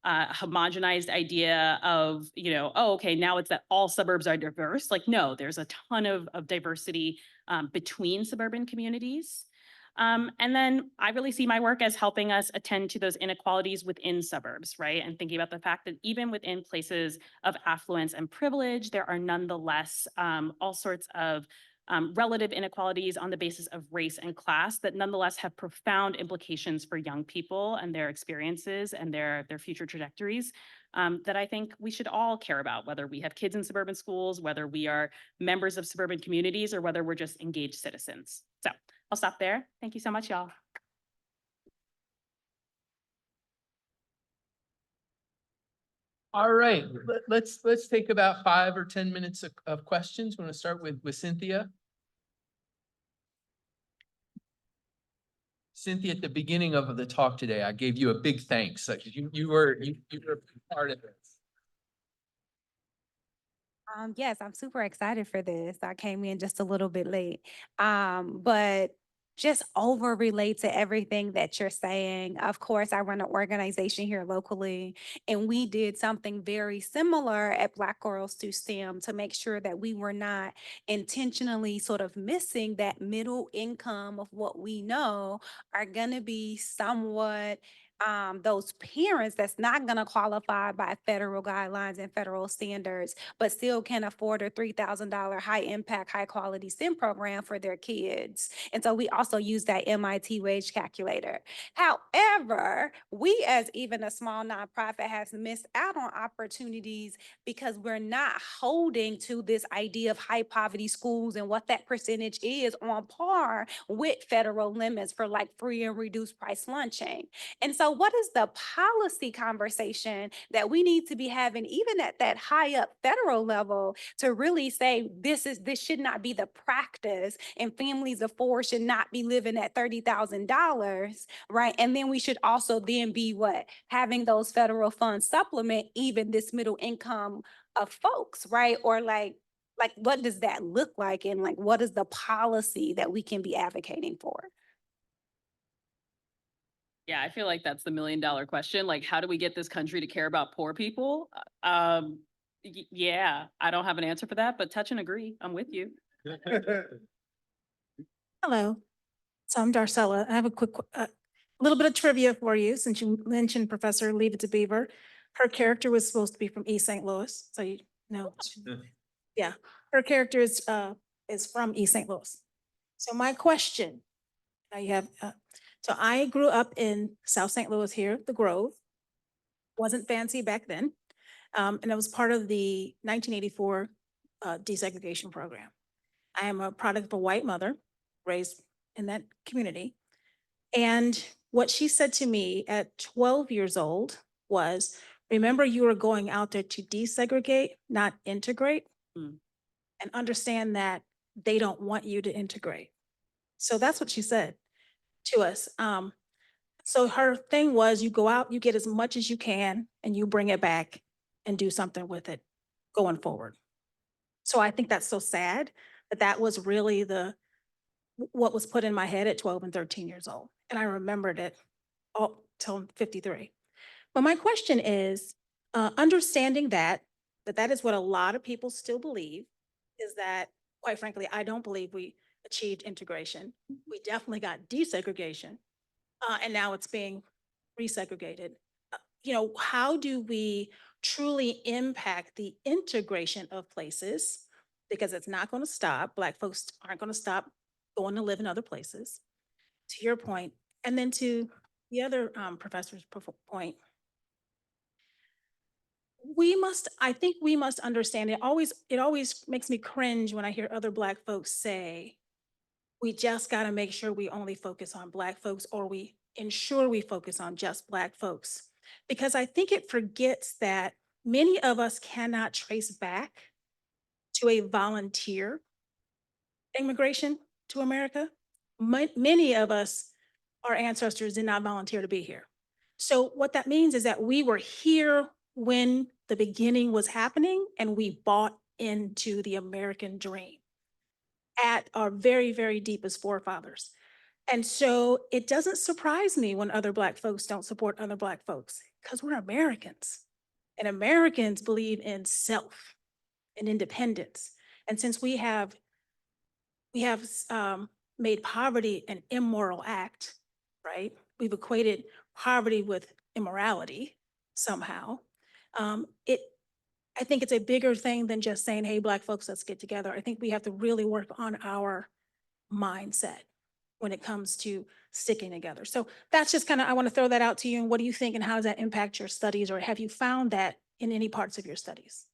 Speaker 5: homogenized idea of, oh, okay, now it's that all suburbs are diverse. Like, no, there's a ton of diversity between suburban communities. And then I really see my work as helping us attend to those inequalities within suburbs, right? And thinking about the fact that even within places of affluence and privilege, there are nonetheless all sorts of relative inequalities on the basis of race and class that nonetheless have profound implications for young people and their experiences and their future trajectories that I think we should all care about, whether we have kids in suburban schools, whether we are members of suburban communities, or whether we're just engaged citizens. So I'll stop there. Thank you so much, y'all.
Speaker 1: All right, let's take about 5 or 10 minutes of questions. We're going to start with Cynthia. Cynthia, at the beginning of the talk today, I gave you a big thanks. Like you were part of this.
Speaker 6: Yes, I'm super excited for this. I came in just a little bit late. But just over relate to everything that you're saying. Of course, I run an organization here locally, and we did something very similar at Black Girls Do STEM to make sure that we were not intentionally sort of missing that middle income of what we know are going to be somewhat those parents that's not going to qualify by federal guidelines and federal standards, but still can afford a $3,000 high impact, high quality STEM program for their kids. And so we also use that MIT wage calculator. However, we as even a small nonprofit has missed out on opportunities because we're not holding to this idea of high poverty schools and what that percentage is on par with federal limits for like free and reduced price lunching. And so what is the policy conversation that we need to be having even at that high up federal level to really say this should not be the practice and families of four should not be living at $30,000, right? And then we should also then be having those federal funds supplement even this middle income of folks, right? Or like what does that look like, and like what is the policy that we can be advocating for?
Speaker 5: Yeah, I feel like that's the $1 million question. Like, how do we get this country to care about poor people? Yeah, I don't have an answer for that, but touch and agree. I'm with you.
Speaker 7: Hello. So I'm Darcella. I have a little bit of trivia for you since you mentioned Professor Leave It to Beaver. Her character was supposed to be from East St. Louis, so you know. Yeah, her character is from East St. Louis. So my question, now you have, so I grew up in South St. Louis here, the Grove. Wasn't fancy back then. And it was part of the 1984 desegregation program. I am a product of a white mother raised in that community. And what she said to me at 12 years old was, remember, you are going out there to desegregate, not integrate. And understand that they don't want you to integrate. So that's what she said to us. So her thing was, you go out, you get as much as you can, and you bring it back and do something with it going forward. So I think that's so sad that was really what was put in my head at 12 and 13 years old. And I remembered it all till 53. But my question is, understanding that is what a lot of people still believe, is that, quite frankly, I don't believe we achieved integration. We definitely got desegregation, and now it's being resegregated. How do we truly impact the integration of places? Because it's not going to stop. Black folks aren't going to stop going to live in other places, to your point. And then to the other professor's point, I think we must understand, it always makes me cringe when I hear other Black folks say, we just got to make sure we only focus on Black folks, or we ensure we focus on just Black folks. Because I think it forgets that many of us cannot trace back to a volunteer immigration to America. Many of us, our ancestors did not volunteer to be here. So what that means is that we were here when the beginning was happening and we bought into the American dream. at our very, very deepest forefathers. And so it doesn't surprise me when other Black folks don't support other Black folks, because we're Americans. And Americans believe in self and independence. And since we have made poverty an immoral act, right? We've equated poverty with immorality somehow. It, I think it's a bigger thing than just saying, hey, Black folks, let's get together. I think we have to really work on our mindset when it comes to sticking together. So that's just kind of, I want to throw that out to you. And what do you think, and how does that impact your studies, or have you found that in any parts of your studies?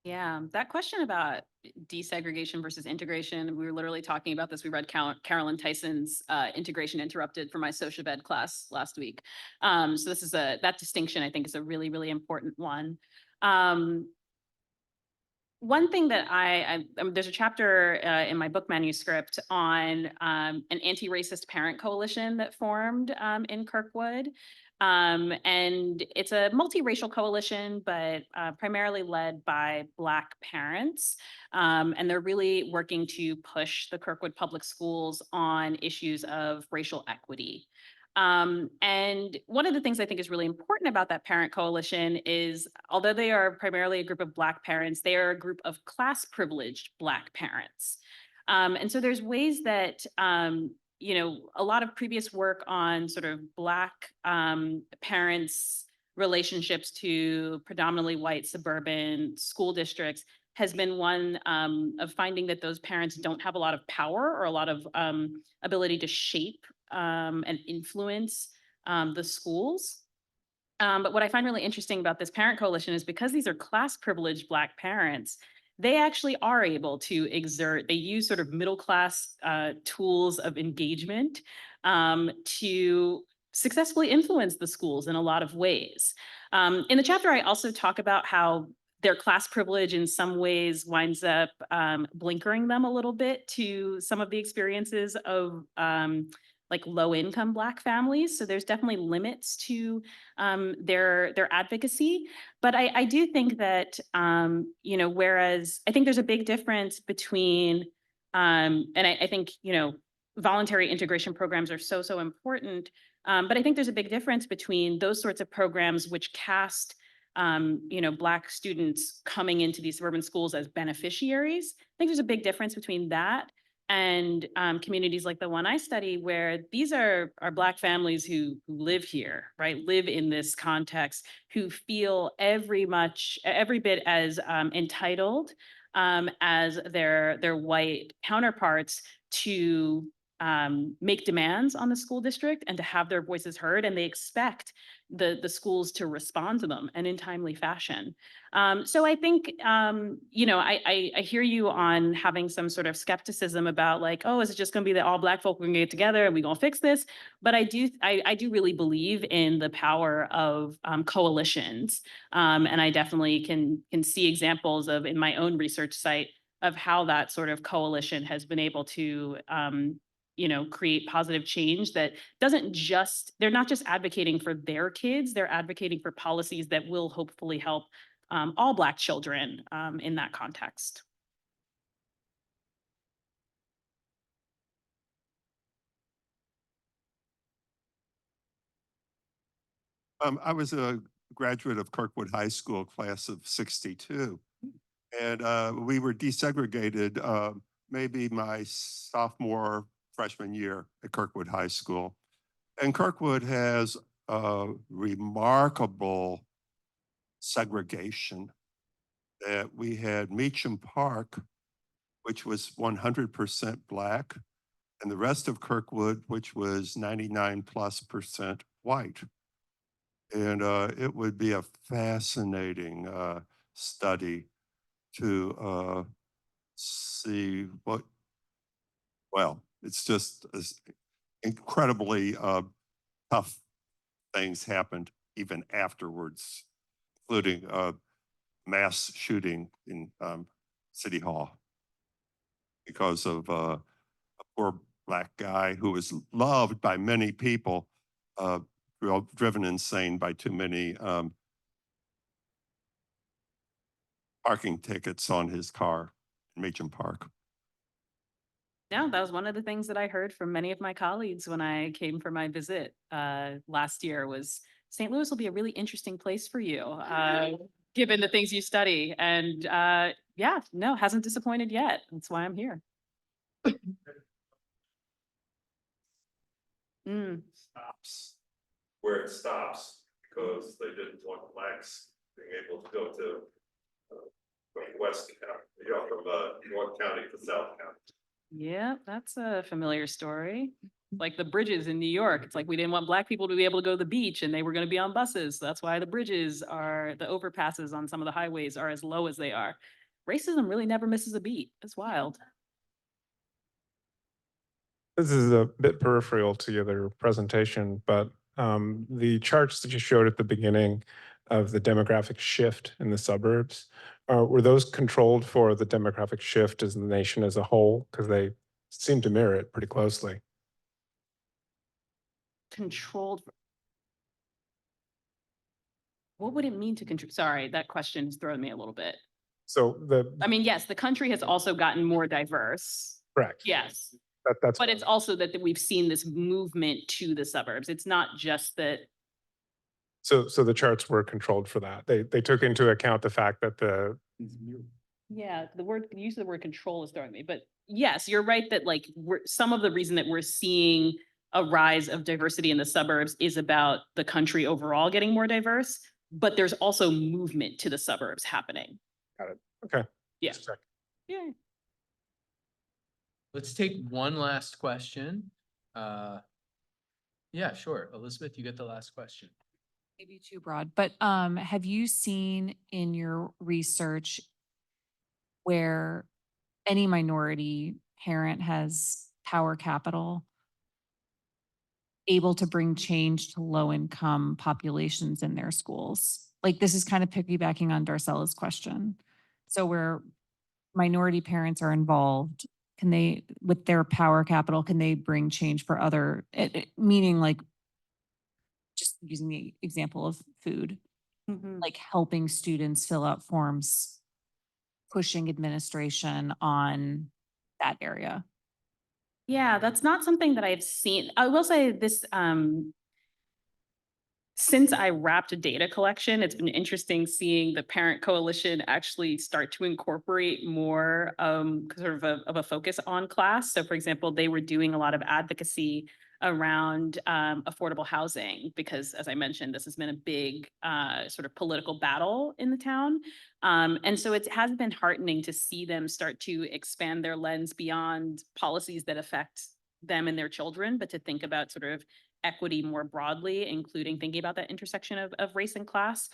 Speaker 5: Yeah, that question about desegregation versus integration, we were literally talking about this. We read Carolyn Tyson's Integration Interrupted for my social ed class last week. So this is that distinction I think is a really, really important one. One thing that there's a chapter in my book manuscript on an anti-racist parent coalition that formed in Kirkwood. And it's a multiracial coalition, but primarily led by Black parents. And they're really working to push the Kirkwood Public Schools on issues of racial equity. And one of the things I think is really important about that parent coalition is, although they are primarily a group of Black parents, they are a group of class privileged Black parents. And so there's ways that, you know, a lot of previous work on sort of Black parents' relationships to predominantly white suburban school districts has been one of finding that those parents don't have a lot of power or a lot of ability to shape and influence the schools. But what I find really interesting about this parent coalition is because these are class privileged Black parents, they actually are able to exert, they use sort of middle class tools of engagement to successfully influence the schools in a lot of ways. In the chapter, I also talk about how their class privilege in some ways winds up blinkering them a little bit to some of the experiences of like low income Black families. So there's definitely limits to their advocacy. But I do think that, you know, whereas I think there's a big difference between, and I think, you know, voluntary integration programs are so important. But I think there's a big difference between those sorts of programs which cast you know, Black students coming into these suburban schools as beneficiaries. I think there's a big difference between that and communities like the one I study, where these are Black families who live here, right? Live in this context, who feel every bit as entitled as their white counterparts to make demands on the school district and to have their voices heard, and they expect the schools to respond to them and in timely fashion. So I think, you know, I hear you on having some sort of skepticism about like, oh, is it just going to be that all Black folk are going to get together and we're going to fix this? But I do really believe in the power of coalitions, and I definitely can see examples of in my own research site of how that sort of coalition has been able to you know, create positive change that doesn't just, they're not just advocating for their kids, they're advocating for policies that will hopefully help all Black children in that context.
Speaker 8: I was a graduate of Kirkwood High School, class of '62, and we were desegregated maybe my sophomore, freshman year at Kirkwood High School. And Kirkwood has remarkable segregation that we had Meacham Park, which was 100% Black, and the rest of Kirkwood, which was 99+% white. And it would be a fascinating study to see what, well, it's just incredibly tough things happened even afterwards, including a mass shooting in City Hall because of a poor Black guy who was loved by many people, driven insane by too many parking tickets on his car in Meacham Park.
Speaker 5: Yeah, that was one of the things that I heard from many of my colleagues when I came for my visit last year was St. Louis will be a really interesting place for you, given the things you study. And yeah, no, hasn't disappointed yet. That's why I'm here. Mm.
Speaker 8: Stops where it stops because they didn't want blacks being able to go to from West County, from North County to South County.
Speaker 5: Yeah, that's a familiar story. Like the bridges in New York. It's like we didn't want black people to be able to go to the beach and they were going to be on buses. So that's why the bridges are, the overpasses on some of the highways are as low as they are. Racism really never misses a beat. It's wild.
Speaker 9: This is a bit peripheral to your other presentation, but the charts that you showed at the beginning of the demographic shift in the suburbs, were those controlled for the demographic shift as the nation as a whole? Because they seem to mirror it pretty closely.
Speaker 5: Controlled. What would it mean to control? Sorry, that question has thrown me a little bit.
Speaker 9: So
Speaker 5: I mean, yes, the country has also gotten more diverse.
Speaker 9: correct.
Speaker 5: Yes.
Speaker 9: That's
Speaker 5: But it's also that we've seen this movement to the suburbs. It's not just that.
Speaker 9: so the charts were controlled for that. They took into account the fact that the
Speaker 5: Yeah, the use of the word control is throwing me, but yes, you're right that like some of the reason that we're seeing a rise of diversity in the suburbs is about the country overall getting more diverse, but there's also movement to the suburbs happening.
Speaker 9: okay.
Speaker 5: Yeah.
Speaker 9: Just check.
Speaker 5: Yeah.
Speaker 1: Let's take one last question. Yeah, sure. Elizabeth, you get the last question.
Speaker 10: Maybe too broad, but have you seen in your research where any minority parent has power capital able to bring change to low income populations in their schools? Like this is kind of piggybacking on Darcella's question. So where minority parents are involved, can they, with their power capital, can they bring change for other, meaning like, just using the example of food, like helping students fill out forms, pushing administration on that area?
Speaker 5: Yeah, that's not something that I've seen. I will say this, since I wrapped data collection, it's been interesting seeing the parent coalition actually start to incorporate more sort of a focus on class. So for example, they were doing a lot of advocacy around affordable housing because, as I mentioned, this has been a big sort of political battle in the town. And so it has been heartening to see them start to expand their lens beyond policies that affect them and their children, but to think about sort of equity more broadly, including thinking about that intersection of race and class.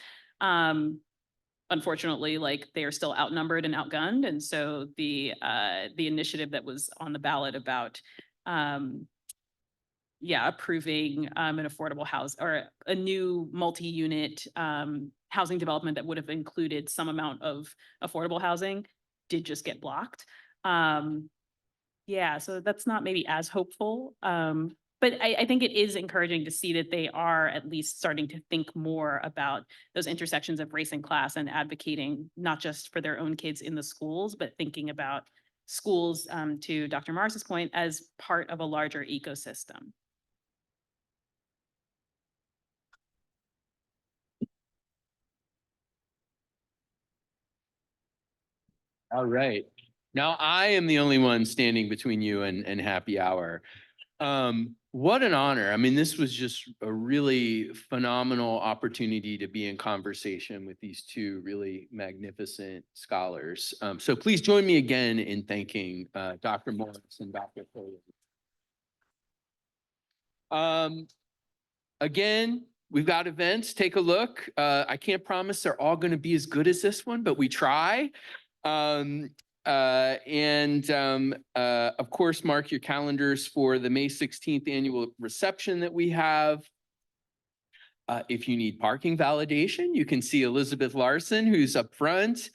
Speaker 5: Unfortunately, like they are still outnumbered and outgunned. And so the initiative that was on the ballot about approving an affordable house or a new multi-unit housing development that would have included some amount of affordable housing did just get blocked. Yeah, so that's not maybe as hopeful. But I think it is encouraging to see that they are at least starting to think more about those intersections of race and class and advocating not just for their own kids in the schools, but thinking about schools, to Dr. Morris's point, as part of a larger ecosystem.
Speaker 1: All right. Now I am the only one standing between you and happy hour. What an honor. I mean, this was just a really phenomenal opportunity to be in conversation with these two really magnificent scholars. So please join me again in thanking Dr. Morris and Dr. Foley. Again, we've got events. Take a look. I can't promise they're all going to be as good as this one, but we try. Of course, mark your calendars for the May 16th annual reception that we have. If you need parking validation, you can see Elizabeth Larson, who's up front.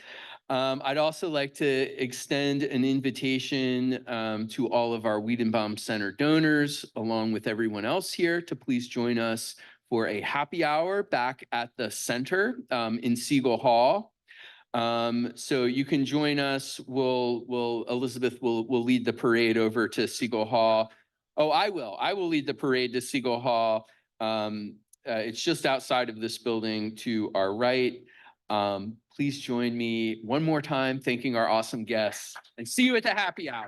Speaker 1: I'd also like to extend an invitation to all of our Wiedenbaum Center donors, along with everyone else here, to please join us for a happy hour back at the center in Siegel Hall. So you can join us. Elizabeth will lead the parade over to Siegel Hall. Oh, I will lead the parade to Siegel Hall. It's just outside of this building to our right. Please join me one more time thanking our awesome guests and see you at the happy hour.